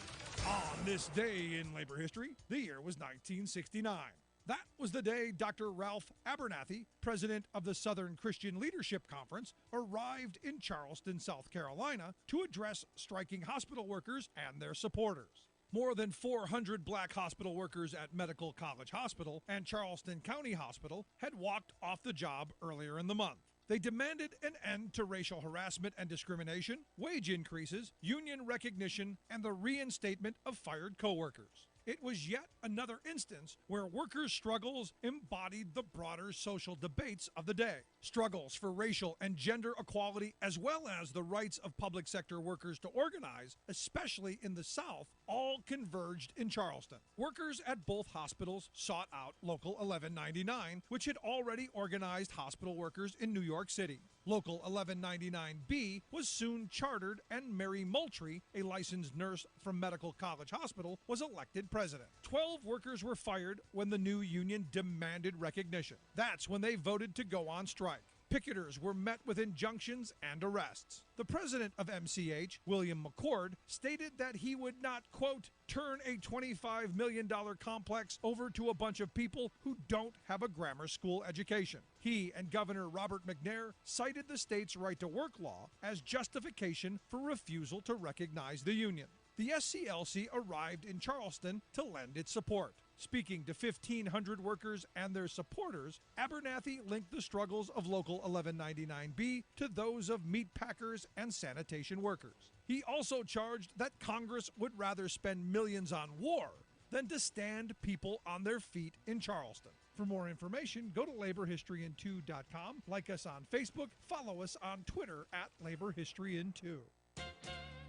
On this day in labor history, the year was 1969. That was the day Dr. Ralph Abernathy, president of the Southern Christian Leadership Conference, arrived in Charleston, South Carolina, to address striking hospital workers and their supporters. More than 400 black hospital workers at Medical College Hospital and Charleston County Hospital had walked off the job earlier in the month. They demanded an end to racial harassment and discrimination, wage increases, union recognition, and the reinstatement of fired coworkers. It was yet another instance where workers' struggles embodied the broader social debates of the day. Struggles for racial and gender equality, as well as the rights of public sector workers to organize, especially in the South, all converged in Charleston. Workers at both hospitals sought out Local 1199, which had already organized hospital workers in New York City. Local 1199B was soon chartered, and Mary Moultrie, a licensed nurse from Medical College Hospital, was elected president. 12 workers were fired when the new union demanded recognition. That's when they voted to go on strike. Picketers were met with injunctions and arrests. The president of MCH, William McCord, stated that he would not, quote, turn a $25 million complex over to a bunch of people who don't have a grammar school education. He and Governor Robert McNair cited the state's right-to-work law as justification for refusal to recognize the union. The SCLC arrived in Charleston to lend its support. Speaking to 1,500 workers and their supporters, Abernathy linked the struggles of Local 1199B to those of meat packers and sanitation workers. He also charged that Congress would rather spend millions on war than to stand people on their feet in Charleston. For more information, go to laborhistoryin2.com, like us on Facebook, follow us on Twitter at laborhistoryin2.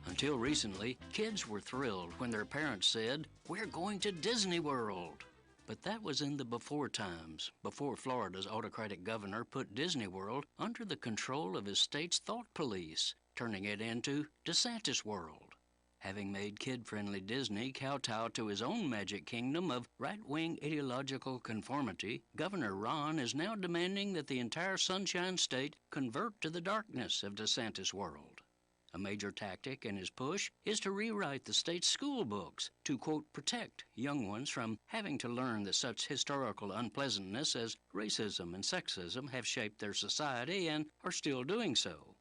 Until recently, kids were thrilled when their parents said, "We're going to Disney World." But that was in the before times, before Florida's autocratic governor put Disney World under the control of his state's thought police, turning it into DeSantis World. Having made kid-friendly Disney kowtow to his own magic kingdom of right-wing ideological conformity, Governor Ron is now demanding that the entire Sunshine State convert to the darkness of DeSantis World. A major tactic in his push is to rewrite the state's school books to, quote, protect young ones from having to learn that such historical unpleasantness as racism and sexism have shaped their society and are still doing so.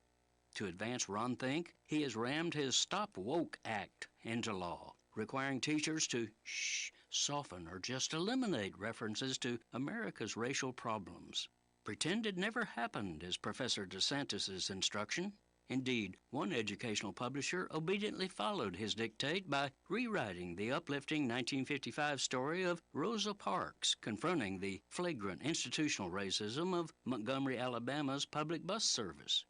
To advance Ron Think, he has rammed his Stop Woke Act into law, requiring teachers to soften or just eliminate references to America's racial problems. Pretend it never happened is Professor DeSantis' instruction. Indeed, one educational publisher obediently followed his dictate by rewriting the uplifting 1955 story of Rosa Parks confronting the flagrant institutional racism of Montgomery, Alabama's public bus service.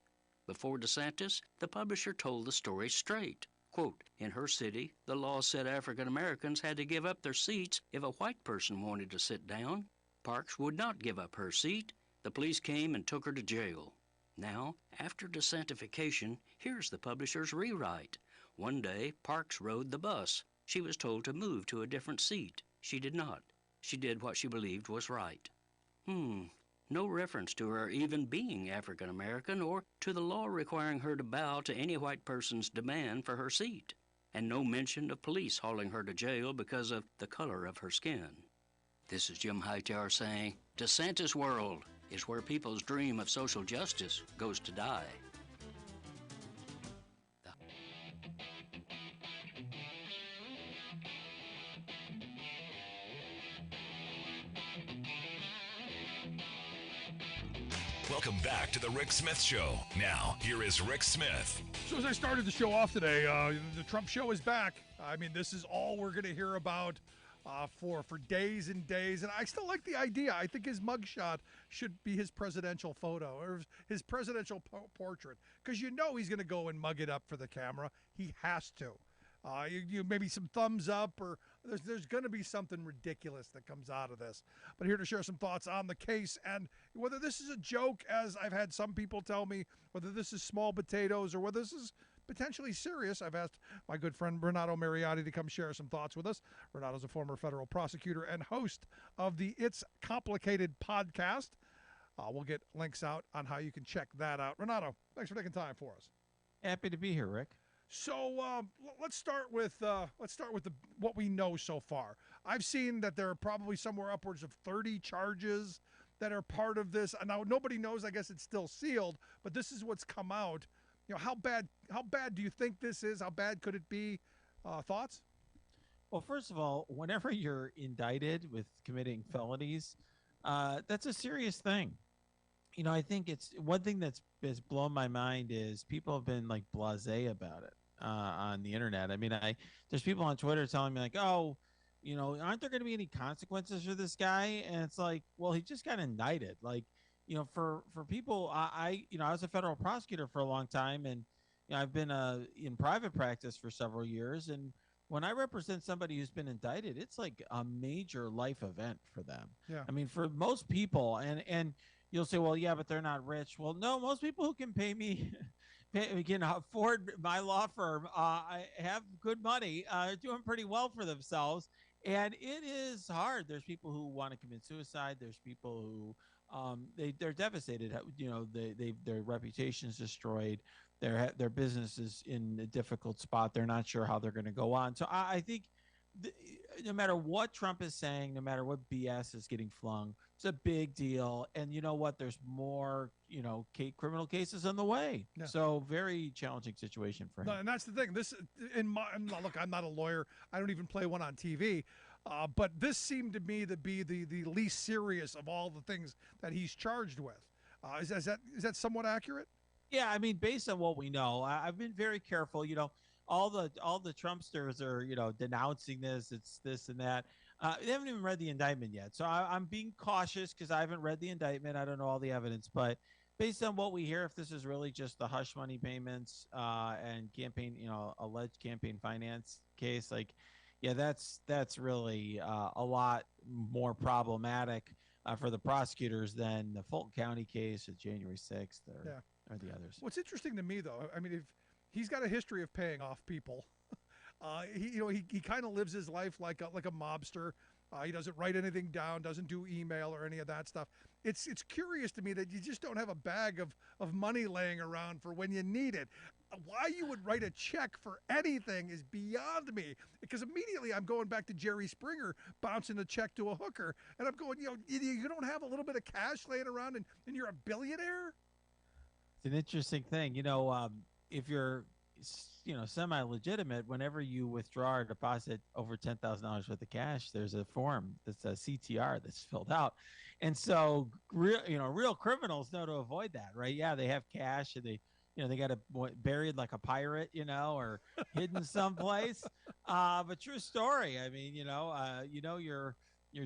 Before DeSantis, the publisher told the story straight. Quote, in her city, the law said African Americans had to give up their seats if a white person wanted to sit down. Parks would not give up her seat. The police came and took her to jail. Now, after desantification, here's the publisher's rewrite. One day, Parks rode the bus. She was told to move to a different seat. She did not. She did what she believed was right. No reference to her even being African American or to the law requiring her to bow to any white person's demand for her seat. And no mention of police hauling her to jail because of the color of her skin. This is Jim Hightower saying, DeSantis World is where people's dream of social justice goes to die. Welcome back to the Rick Smith Show. Now, here is Rick Smith. So as I started the show off today, the Trump show is back. I mean, this is all we're going to hear about for days and days. And I still like the idea. I think his mugshot should be his presidential photo or his presidential portrait, because you know he's going to go and mug it up for the camera. He has to. You maybe some thumbs up, or there's going to be something ridiculous that comes out of this. But here to share some thoughts on the case and whether this is a joke, as I've had some people tell me, whether this is small potatoes or whether this is potentially serious. I've asked my good friend Renato Mariotti to come share some thoughts with us. Renato's a former federal prosecutor and host of the It's Complicated podcast. We'll get links out on how you can check that out. Renato, thanks for taking time for us. Happy to be here, Rick. So let's start with what we know so far. I've seen that there are probably somewhere upwards of 30 charges that are part of this. And now nobody knows. I guess it's still sealed, but this is what's come out. You know, how bad do you think this is? How bad could it be? Thoughts? Well, first of all, whenever you're indicted with committing felonies, that's a serious thing. You know, I think it's one thing that's blown my mind is people have been like blasé about it on the internet. I mean, there's people on Twitter telling me like, oh, you know, aren't there going to be any consequences for this guy? And it's like, well, he just got indicted. Like, you know, for people, I was a federal prosecutor for a long time, and you know, I've been in private practice for several years. And when I represent somebody who's been indicted, it's like a major life event for them. Yeah. I mean, for most people, and you'll say, well, yeah, but they're not rich. Well, no, most people who can pay me, can afford my law firm, have good money, doing pretty well for themselves. And it is hard. There's people who want to commit suicide. There's people who they're devastated. Their reputation's destroyed. Their business is in a difficult spot. They're not sure how they're going to go on. So I think no matter what Trump is saying, no matter what BS is getting flung, it's a big deal. And you know what? There's more, criminal cases on the way. Yeah. So very challenging situation for him. No, and that's the thing. Look, I'm not a lawyer. I don't even play one on TV. But this seemed to me to be the least serious of all the things that he's charged with. Is that somewhat accurate? Yeah, I mean, based on what we know, I've been very careful. All the Trumpsters are denouncing this. It's this and that. They haven't even read the indictment yet, so I'm being cautious because I haven't read the indictment. I don't know all the evidence, but based on what we hear, if this is really just the hush money payments and campaign, alleged campaign finance case, that's really a lot more problematic for the prosecutors than the Fulton County case of January 6th or the others. What's interesting to me, though, I mean, if he's got a history of paying off people, he kind of lives his life like a mobster. He doesn't write anything down, doesn't do email or any of that stuff. It's curious to me that you just don't have a bag of money laying around for when you need it. Why you would write a check for anything is beyond me, because immediately I'm going back to Jerry Springer bouncing a check to a hooker, and I'm going, you don't have a little bit of cash laying around and you're a billionaire? It's an interesting thing. If you're semi-legitimate, whenever you withdraw or deposit over $10,000 worth of cash, there's a form that's a CTR that's filled out. And so real criminals know to avoid that, right? Yeah, they have cash and they got it buried like a pirate, or hidden someplace. But true story. I mean, you're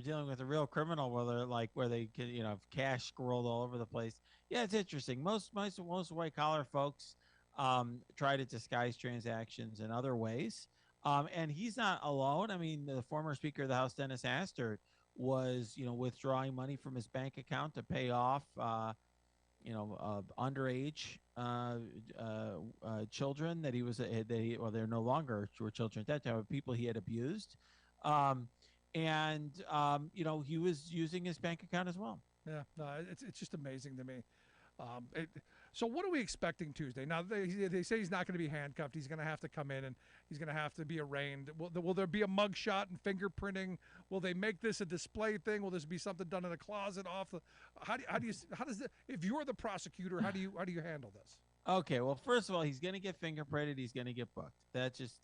dealing with a real criminal where they can, have cash squirreled all over the place. Yeah, it's interesting. Most white collar folks try to disguise transactions in other ways. And he's not alone. I mean, the former Speaker of the House, Dennis Hastert, was, withdrawing money from his bank account to pay off, underage children that he was, they're no longer were children at that time, people he had abused. He was using his bank account as well. Yeah, no, it's just amazing to me. So what are we expecting Tuesday? Now, they say he's not going to be handcuffed. He's going to have to come in and he's going to have to be arraigned. Will there be a mugshot and fingerprinting? Will they make this a display thing? Will this be something done in a closet off? If you're the prosecutor, how do you handle this? Okay, well, first of all, he's going to get fingerprinted. He's going to get booked. That's just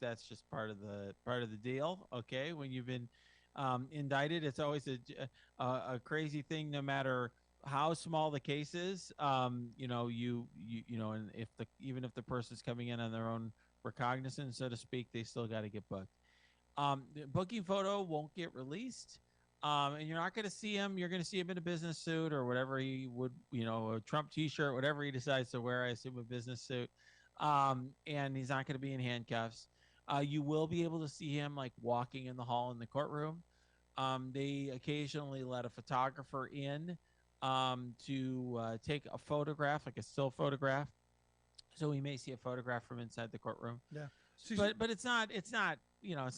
part of the deal. Okay, when you've been indicted, it's always a crazy thing, no matter how small the case is. And even if the person's coming in on their own recognizance, so to speak, they still got to get booked. The booking photo won't get released, and you're not going to see him. You're going to see him in a business suit or whatever he would, a Trump T-shirt, whatever he decides to wear. I assume a business suit, and he's not going to be in handcuffs. You will be able to see him walking in the hall in the courtroom. They occasionally let a photographer in to take a photograph, like a still photograph. So we may see a photograph from inside the courtroom. Yeah. But it's not it's not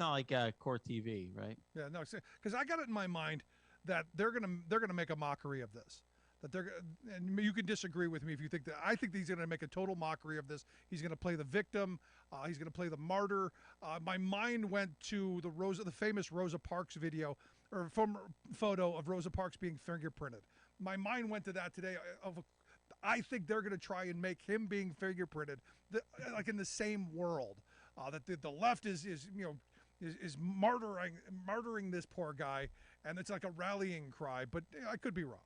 like court TV, right? Yeah, no, because I got it in my mind that they're gonna make a mockery of this. And you can disagree with me if you think that. I think he's going to make a total mockery of this. He's going to play the victim. He's going to play the martyr. My mind went to the famous Rosa Parks video or photo of Rosa Parks being fingerprinted. My mind went to that today. I think they're going to try and make him being fingerprinted, like in the same world. That the left is martyring this poor guy, and it's like a rallying cry. But I could be wrong.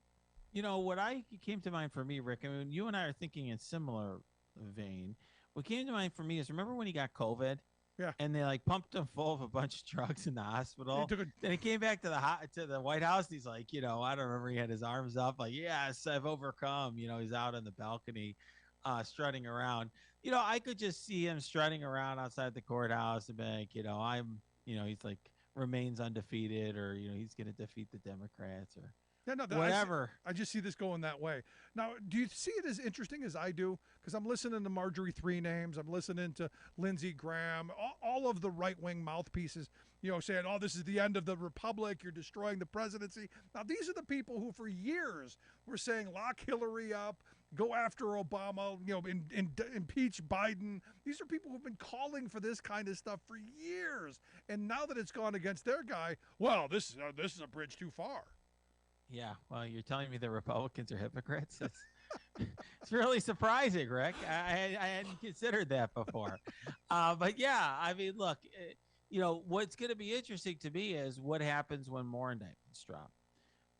What came to mind for me, Rick, I mean, you and I are thinking in similar vein. What came to mind for me is, remember when he got COVID? Yeah. And they pumped him full of a bunch of drugs in the hospital. Then he came back to the White House. And he's like, I don't remember. He had his arms up, like, yes, I've overcome. He's out on the balcony, strutting around. I could just see him strutting around outside the courthouse and be like, he's like remains undefeated, or he's going to defeat the Democrats, or. Yeah, no, whatever. I just see this going that way. Now, do you see it as interesting as I do? Because I'm listening to Marjorie Three Names. I'm listening to Lindsey Graham, all of the right-wing mouthpieces, saying, oh, this is the end of the republic. You're destroying the presidency. Now, these are the people who for years were saying lock Hillary up, go after Obama, impeach Biden. These are people who've been calling for this kind of stuff for years. And now that it's gone against their guy, well, this is a bridge too far. Yeah, well, you're telling me the Republicans are hypocrites? It's really surprising, Rick. I hadn't considered that before. But yeah, I mean, look, what's going to be interesting to me is what happens when more indictments drop.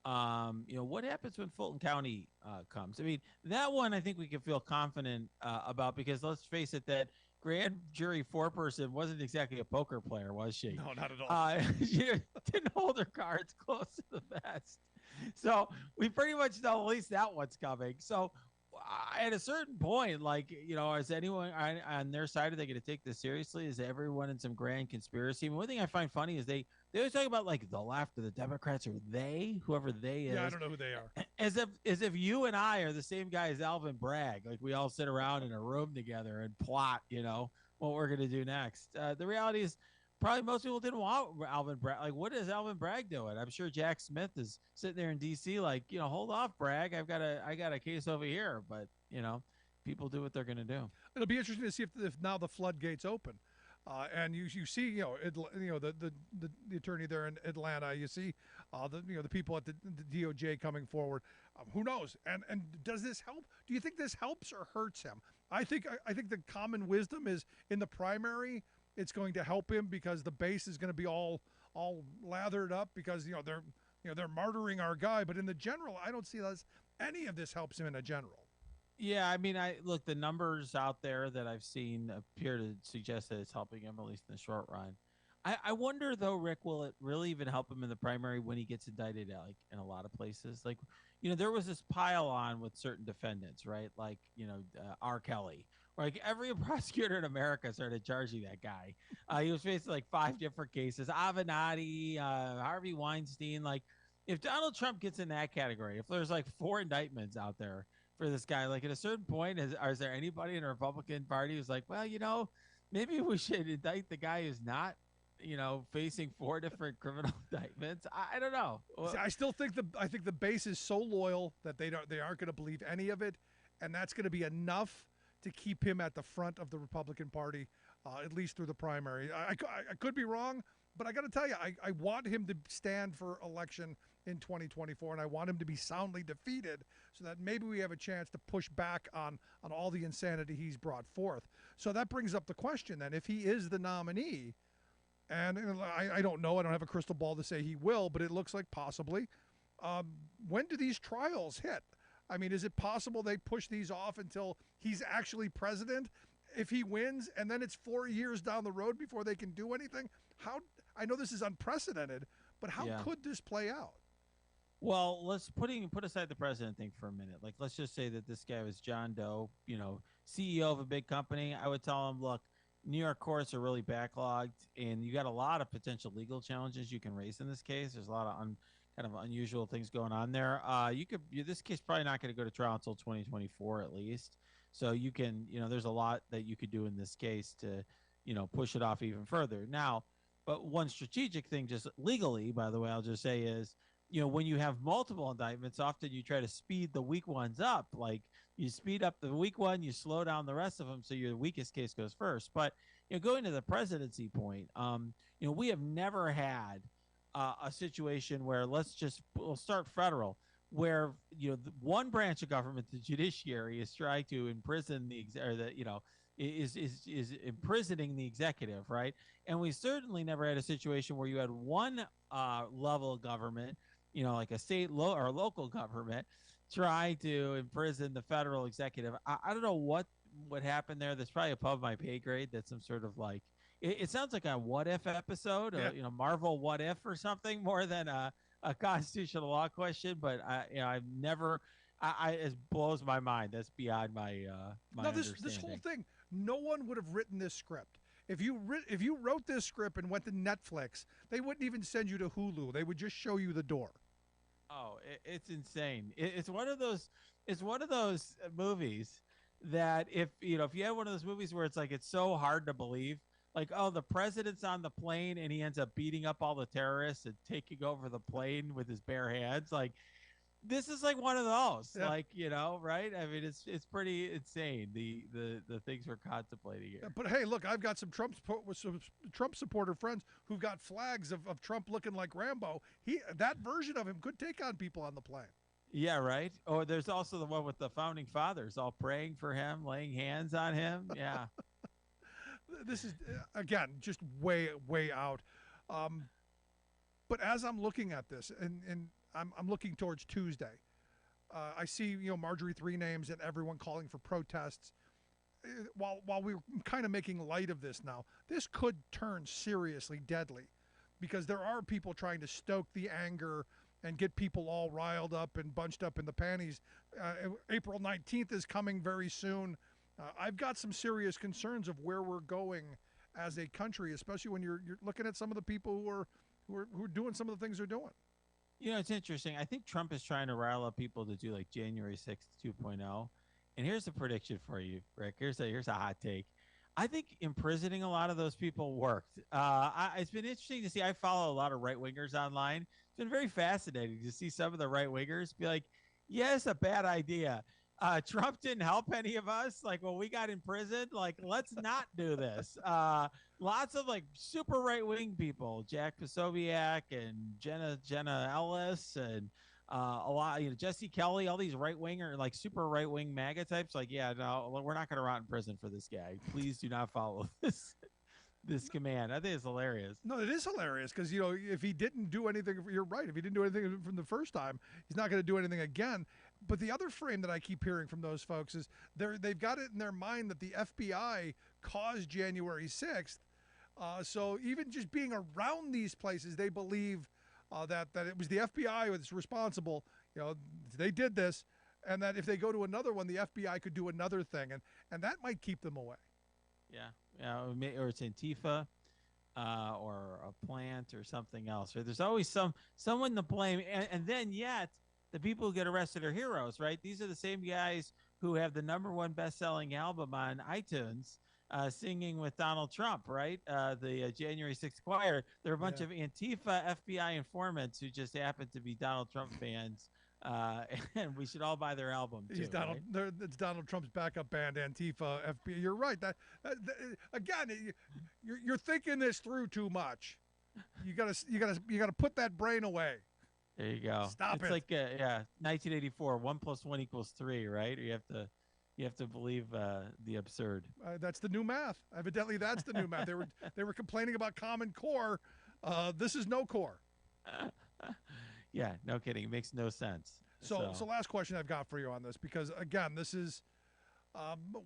What happens when Fulton County comes? I mean, that one I think we can feel confident about because let's face it, that grand jury foreperson wasn't exactly a poker player, was she? No, not at all. She didn't hold her cards close to the vest. So we pretty much know at least that one's coming. So at a certain point, is anyone on their side, are they going to take this seriously? Is everyone in some grand conspiracy? One thing I find funny is they always talk about the left or the Democrats or whoever they is. Yeah, I don't know who they are. As if you and I are the same guy as Alvin Bragg. Like we all sit around in a room together and plot, what we're going to do next. The reality is, probably most people didn't want Alvin Bragg. What is Alvin Bragg doing? I'm sure Jack Smith is sitting there in D.C. hold off, Bragg. I got a case over here. But people do what they're going to do. It'll be interesting to see if now the floodgates open, and you see the attorney there in Atlanta. You see the people at the DOJ coming forward. Who knows? And does this help? Do you think this helps or hurts him? I think the common wisdom is in the primary. It's going to help him because the base is going to be all lathered up because they're martyring our guy. But in the general, I don't see any of this helps him in a general. Yeah, I mean, look, the numbers out there that I've seen appear to suggest that it's helping him at least in the short run. I wonder though, Rick, will it really even help him in the primary when he gets indicted? In a lot of places, there was this pile on with certain defendants, right? R. Kelly. Every prosecutor in America started charging that guy. He was facing 5 different cases. Avenatti, Harvey Weinstein. If Donald Trump gets in that category, if there's 4 indictments out there for this guy, at a certain point, is there anybody in the Republican Party who's well, maybe we should indict the guy who's not, facing 4 different criminal indictments? I don't know. See, I still think the base is so loyal that they aren't going to believe any of it, and that's going to be enough to keep him at the front of the Republican Party, at least through the primary. I could be wrong, but I got to tell you, I want him to stand for election in 2024, and I want him to be soundly defeated so that maybe we have a chance to push back on all the insanity he's brought forth. So that brings up the question then, if he is the nominee, and I don't know, I don't have a crystal ball to say he will, but it looks like possibly, when do these trials hit? I mean, is it possible they push these off until he's actually president if he wins, and then it's 4 years down the road before they can do anything? I know this is unprecedented, but how could this play out? Well, let's put aside the president thing for a minute. Let's just say that this guy was John Doe, CEO of a big company. I would tell him, look, New York courts are really backlogged, and you got a lot of potential legal challenges you can raise in this case. There's a lot of kind of unusual things going on there. This case probably not going to go to trial until 2024 at least. So you can, there's a lot that you could do in this case to, push it off even further. Now, but one strategic thing, just legally, by the way, I'll just say is, when you have multiple indictments, often you try to speed the weak ones up. You speed up the weak one, you slow down the rest of them, so your weakest case goes first. But going to the presidency point, we have never had a situation where we'll start federal, where one branch of government, the judiciary, is trying to imprison is imprisoning the executive, right? And we certainly never had a situation where you had one level of government, like a state or local government, try to imprison the federal executive. I don't know what happened there. That's probably above my pay grade. That's some sort of it sounds like a what if episode, Marvel what if or something, more than a constitutional law question. But I've never, it blows my mind. That's beyond my understanding. This whole thing, no one would have written this script. If you wrote this script and went to Netflix, they wouldn't even send you to Hulu. They would just show you the door. Oh, it's insane. It's one of those. It's one of those movies that if you have one of those movies where it's like it's so hard to believe, like oh the president's on the plane and he ends up beating up all the terrorists and taking over the plane with his bare hands, like this is like one of those, Yeah. like right? I mean, it's pretty insane the things we're contemplating here. But hey, look, I've got some Trump supporter friends who've got flags of Trump looking like Rambo. That version of him could take on people on the plane. Yeah, right. Or there's also the one with the founding fathers all praying for him, laying hands on him. Yeah. This is again just way out. But as I'm looking at this, and I'm looking towards Tuesday, I see Marjorie Three Names and everyone calling for protests. While we're kind of making light of this now, this could turn seriously deadly, because there are people trying to stoke the anger and get people all riled up and bunched up in the panties. April 19th is coming very soon. I've got some serious concerns of where we're going as a country, especially when you're looking at some of the people who are doing some of the things they're doing. It's interesting. I think Trump is trying to rile up people to do like January 6th 2.0. And here's a prediction for you, Rick. Here's a hot take. I think imprisoning a lot of those people worked. It's been interesting to see. I follow a lot of right wingers online. It's been very fascinating to see some of the right wingers be like, "Yeah, it's a bad idea. Trump didn't help any of us. Like when we got imprisoned, like let's not do this." Lots of like super right wing people, Jack Posobiec and Jenna Ellis and a lot, Jesse Kelly, all these right winger, like super right wing MAGA types. Like, yeah, no, we're not going to rot in prison for this guy. Please do not follow this command. I think it's hilarious. No, it is hilarious because if he didn't do anything, you're right. If he didn't do anything from the first time, he's not going to do anything again. But the other frame that I keep hearing from those folks is they've got it in their mind that the FBI caused January 6th. So even just being around these places, they believe that it was the FBI that's responsible. They did this, and that if they go to another one, the FBI could do another thing, and that might keep them away. Yeah, or it's Antifa, or a plant or something else. Right? There's always someone to blame, and then yet the people who get arrested are heroes, right? These are the same guys who have the #1 best-selling album on iTunes. Singing with Donald Trump, right? The January 6th choir. They're a bunch of Antifa FBI informants who just happen to be Donald Trump fans, and we should all buy their album too. It's Donald Trump's backup band, Antifa FBI. You're right. That again, you're thinking this through too much. You gotta put that brain away. There you go. Stop it. It's like 1984. 1 + 1 = 3, right? Or you have to believe the absurd. That's the new math. Evidently, that's the new math. They were complaining about Common Core. This is no core. Yeah, no kidding. It makes no sense. So last question I've got for you on this, because again, this is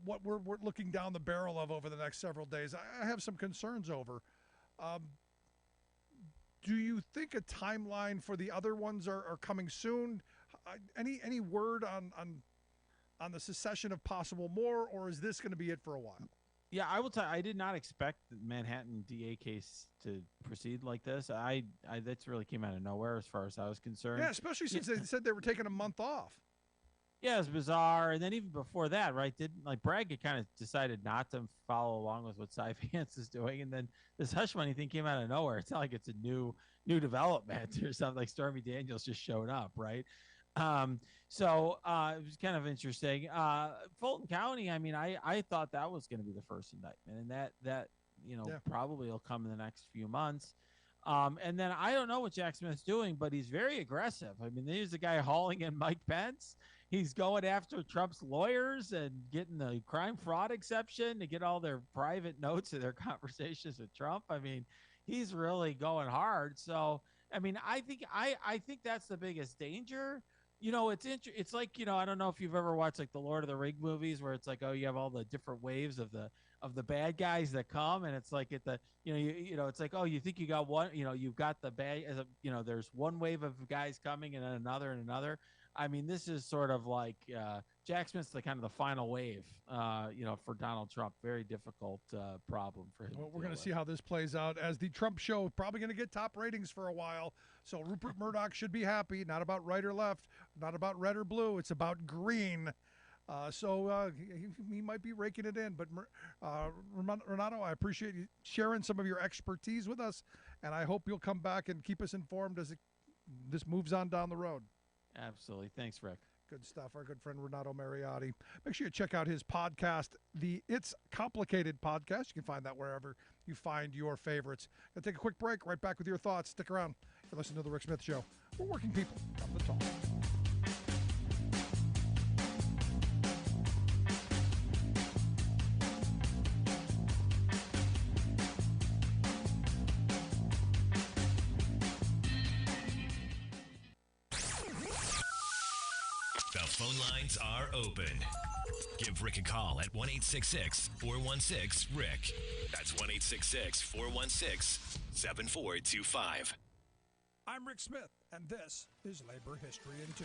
what we're looking down the barrel of over the next several days. I have some concerns over. Do you think a timeline for the other ones are coming soon? Any word on the secession of possible more, or is this going to be it for a while? Yeah, I will tell you, I did not expect the Manhattan DA case to proceed like this. That's really came out of nowhere as far as I was concerned. Yeah, especially since they said they were taking a month off. Yeah, it was bizarre. And then even before that, right, Bragg had kind of decided not to follow along with what Cy Vance is doing. And then this hush money thing came out of nowhere. It's not like it's a new development or something, like Stormy Daniels just showed up, right? So it was kind of interesting. Fulton County, I mean, I thought that was going to be the first indictment, and that probably will come in the next few months. And then I don't know what Jack Smith's doing, but he's very aggressive. I mean, there's a guy hauling in Mike Pence. He's going after Trump's lawyers and getting the crime fraud exception to get all their private notes of their conversations with Trump. I mean, he's really going hard. So, I mean, I think that's the biggest danger. It's like, I don't know if you've ever watched like the Lord of the Rings movies where it's like, oh, you have all the different waves of the of the bad guys that come, and it's like at the it's like, oh, you think you got one, you've got the bad, there's one wave of guys coming and then another and another. I mean, this is sort of like Jack Smith's the kind of the final wave, for Donald Trump. Very difficult problem for him. Well, we're going to see how this plays out, as the Trump show probably going to get top ratings for a while. So Rupert Murdoch should be happy. Not about right or left, not about red or blue. It's about green. So he might be raking it in. But Renato, I appreciate you sharing some of your expertise with us, and I hope you'll come back and keep us informed as this moves on down the road. Absolutely. Thanks, Rick. Good stuff. Our good friend Renato Mariotti. Make sure you check out his podcast, the It's Complicated podcast. You can find that wherever you find your favorites. Gonna take a quick break. Right back with your thoughts. Stick around. You're listening to The Rick Smith Show. We're working people. Come to talk. Phone lines are open. Give Rick a call at 1-866-416-RICK. That's 1-866-416-7425. I'm Rick Smith, and this is Labor History in 2.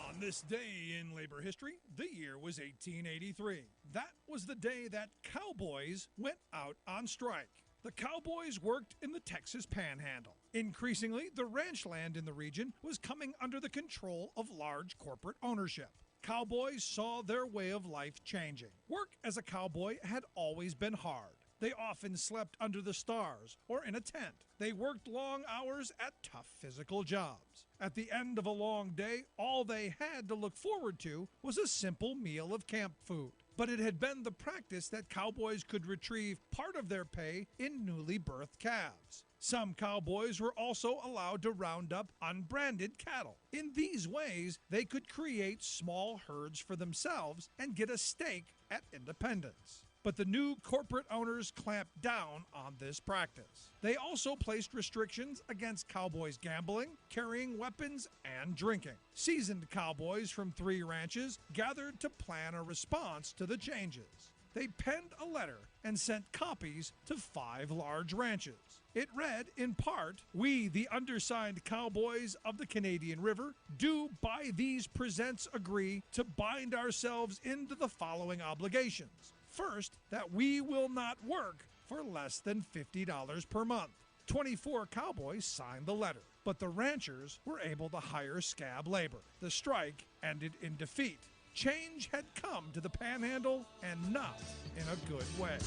On this day in labor history, the year was 1883. That was the day that cowboys went out on strike. The cowboys worked in the Texas Panhandle. Increasingly, the ranch land in the region was coming under the control of large corporate ownership. Cowboys saw their way of life changing. Work as a cowboy had always been hard. They often slept under the stars or in a tent. They worked long hours at tough physical jobs. At the end of a long day, all they had to look forward to was a simple meal of camp food. But it had been the practice that cowboys could retrieve part of their pay in newly birthed calves. Some cowboys were also allowed to round up unbranded cattle. In these ways, they could create small herds for themselves and get a stake at independence. But the new corporate owners clamped down on this practice. They also placed restrictions against cowboys gambling, carrying weapons, and drinking. Seasoned cowboys from 3 ranches gathered to plan a response to the changes. They penned a letter and sent copies to 5 large ranches. It read, in part, "We, the undersigned cowboys of the Canadian River, do by these presents agree to bind ourselves into the following obligations. First, that we will not work for less than $50 per month." 24 cowboys signed the letter, but the ranchers were able to hire scab labor. The strike ended in defeat. Change had come to the Panhandle, and not in a good way. I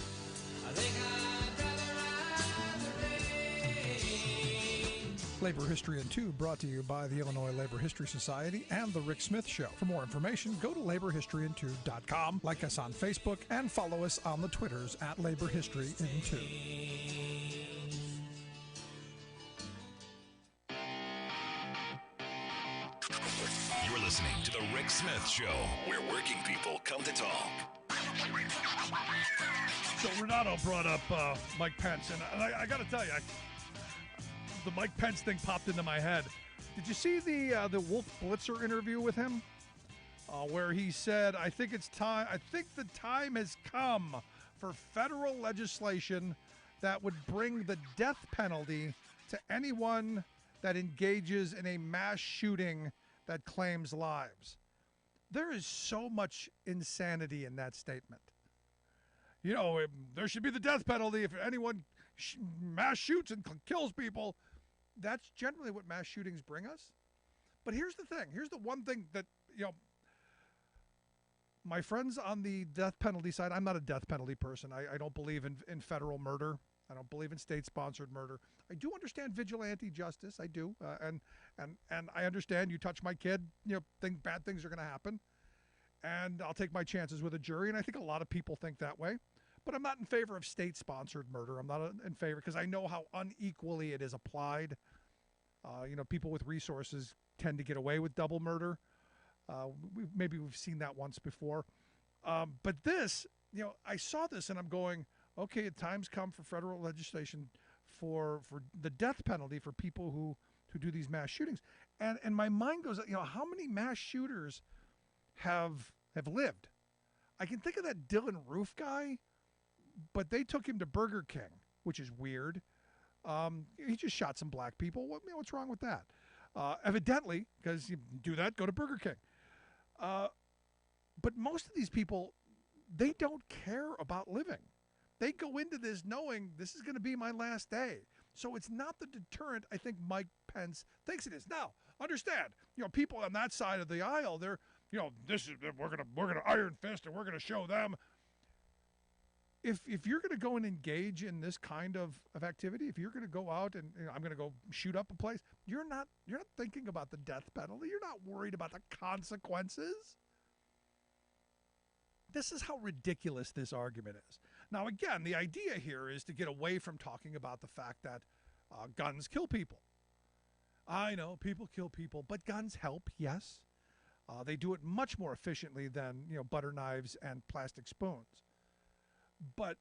think I'd rather ride the rain. Labor History in 2 brought to you by the Illinois Labor History Society and The Rick Smith Show. For more information, go to laborhistoryin2.com, like us on Facebook, and follow us on the Twitters at Labor History in 2. You're listening to The Rick Smith Show, where working people come to talk. So Renato brought up Mike Pence, and I got to tell you, the Mike Pence thing popped into my head. Did you see the Wolf Blitzer interview with him, where he said, I think the time has come for federal legislation that would bring the death penalty to anyone that engages in a mass shooting that claims lives. There is so much insanity in that statement. You know, there should be the death penalty if anyone mass shoots and kills people. That's generally what mass shootings bring us. But here's the thing. Here's the one thing that, my friends on the death penalty side, I'm not a death penalty person. I don't believe in federal murder. I don't believe in state-sponsored murder. I do understand vigilante justice. I do, and I understand you touch my kid, think bad things are going to happen, and I'll take my chances with a jury. And I think a lot of people think that way. But I'm not in favor of state-sponsored murder. I'm not in favor because I know how unequally it is applied. People with resources tend to get away with double murder. Maybe we've seen that once before. But this, I saw this and I'm going, okay, time's come for federal legislation for the death penalty for people who do these mass shootings. And my mind goes, how many mass shooters have lived? I can think of that Dylan Roof guy, But they took him to Burger King, which is weird. He just shot some black people. What's wrong with that? Evidently, because you do that, go to Burger King. But most of these people, they don't care about living. They go into this knowing this is going to be my last day. So it's not the deterrent I think Mike Pence thinks it is. Now, understand, people on that side of the aisle, they're, we're gonna iron fist and we're gonna show them. If you're going to go and engage in this kind of activity, if you're going to go out and I'm going to go shoot up a place, you're not thinking about the death penalty. You're not worried about the consequences. This is how ridiculous this argument is. Now, again, the idea here is to get away from talking about the fact that guns kill people. I know people kill people, but guns help, yes. They do it much more efficiently than butter knives and plastic spoons. But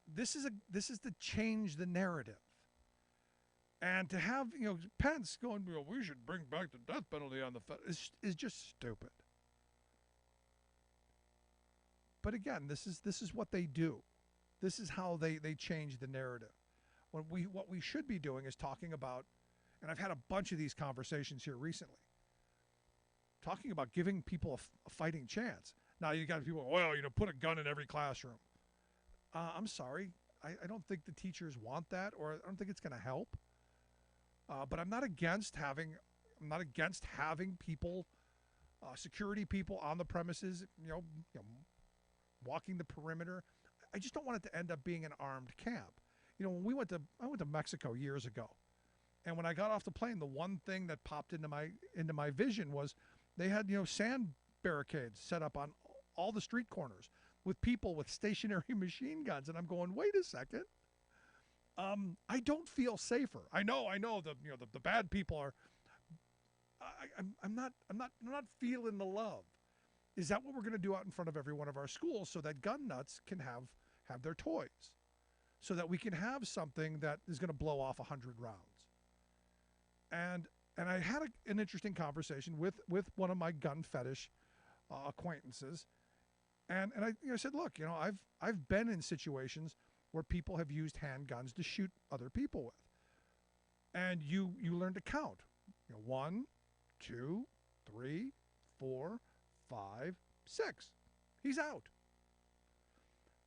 this is to change the narrative, and to have Pence going, we should bring back the death penalty on the is just stupid. But again, this is what they do. This is how they change the narrative. What we should be doing is talking about, and I've had a bunch of these conversations here recently, talking about giving people a fighting chance. Now you got people, put a gun in every classroom. I'm sorry. I don't think the teachers want that, or I don't think it's going to help. But I'm not against having people, security people on the premises, walking the perimeter. I just don't want it to end up being an armed camp. I went to Mexico years ago, and when I got off the plane, the one thing that popped into my vision was they had sand barricades set up on all the street corners, with people with stationary machine guns, and I'm going, wait a second. I don't feel safer. I know the bad people are. I'm not feeling the love. Is that what we're going to do out in front of every one of our schools so that gun nuts can have their toys, so that we can have something that is going to blow off 100 rounds? And I had an interesting conversation with one of my gun fetish acquaintances. And I said, look, I've been in situations where people have used handguns to shoot other people with. And you learn to count. 1, 2, 3, 4, 5, 6. He's out.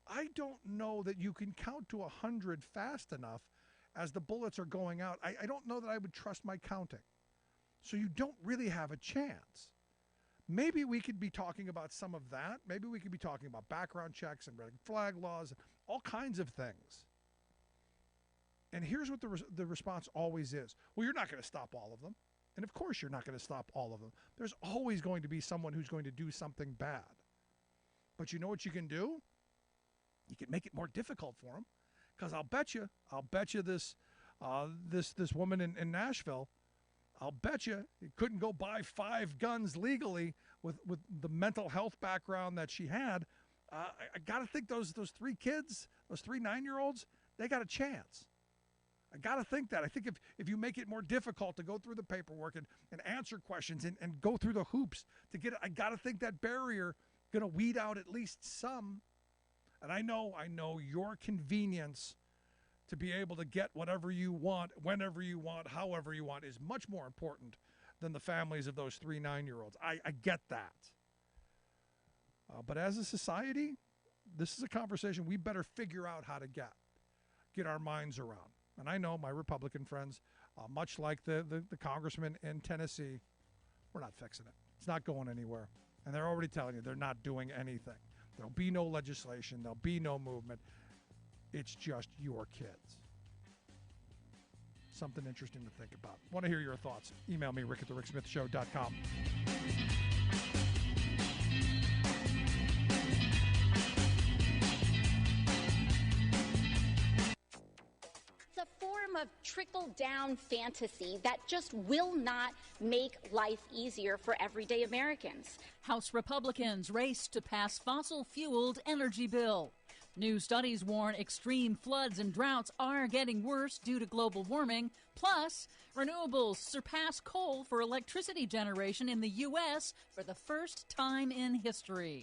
I don't know that you can count to 100 fast enough as the bullets are going out. I don't know that I would trust my counting. So you don't really have a chance. Maybe we could be talking about some of that. Maybe we could be talking about background checks and red flag laws, all kinds of things. And here's what the response always is. Well, you're not going to stop all of them. And of course you're not going to stop all of them. There's always going to be someone who's going to do something bad. But you know what you can do? You can make it more difficult for them. Because I'll bet you this woman in Nashville, I'll bet you couldn't go buy 5 guns legally with the mental health background that she had. I got to think those 3 kids, those 3 9-year-olds, they got a chance. I got to think that. I think if you make it more difficult to go through the paperwork and answer questions and go through the hoops to get it, I got to think that barrier going to weed out at least some. And I know your convenience to be able to get whatever you want, whenever you want, however you want, is much more important than the families of those 3 9-year-olds. I get that. But as a society, this is a conversation we better figure out how to get our minds around. And I know my Republican friends, much like the congressman in Tennessee, we're not fixing it. It's not going anywhere. And they're already telling you they're not doing anything. There'll be no legislation. There'll be no movement. It's just your kids. Something interesting to think about. Want to hear your thoughts? Email me, rick@thericksmithshow.com. It's a form of trickle-down fantasy that just will not make life easier for everyday Americans. House Republicans race to pass fossil-fueled energy bill. New studies warn extreme floods and droughts are getting worse due to global warming. Plus, renewables surpass coal for electricity generation in the U.S. for the first time in history.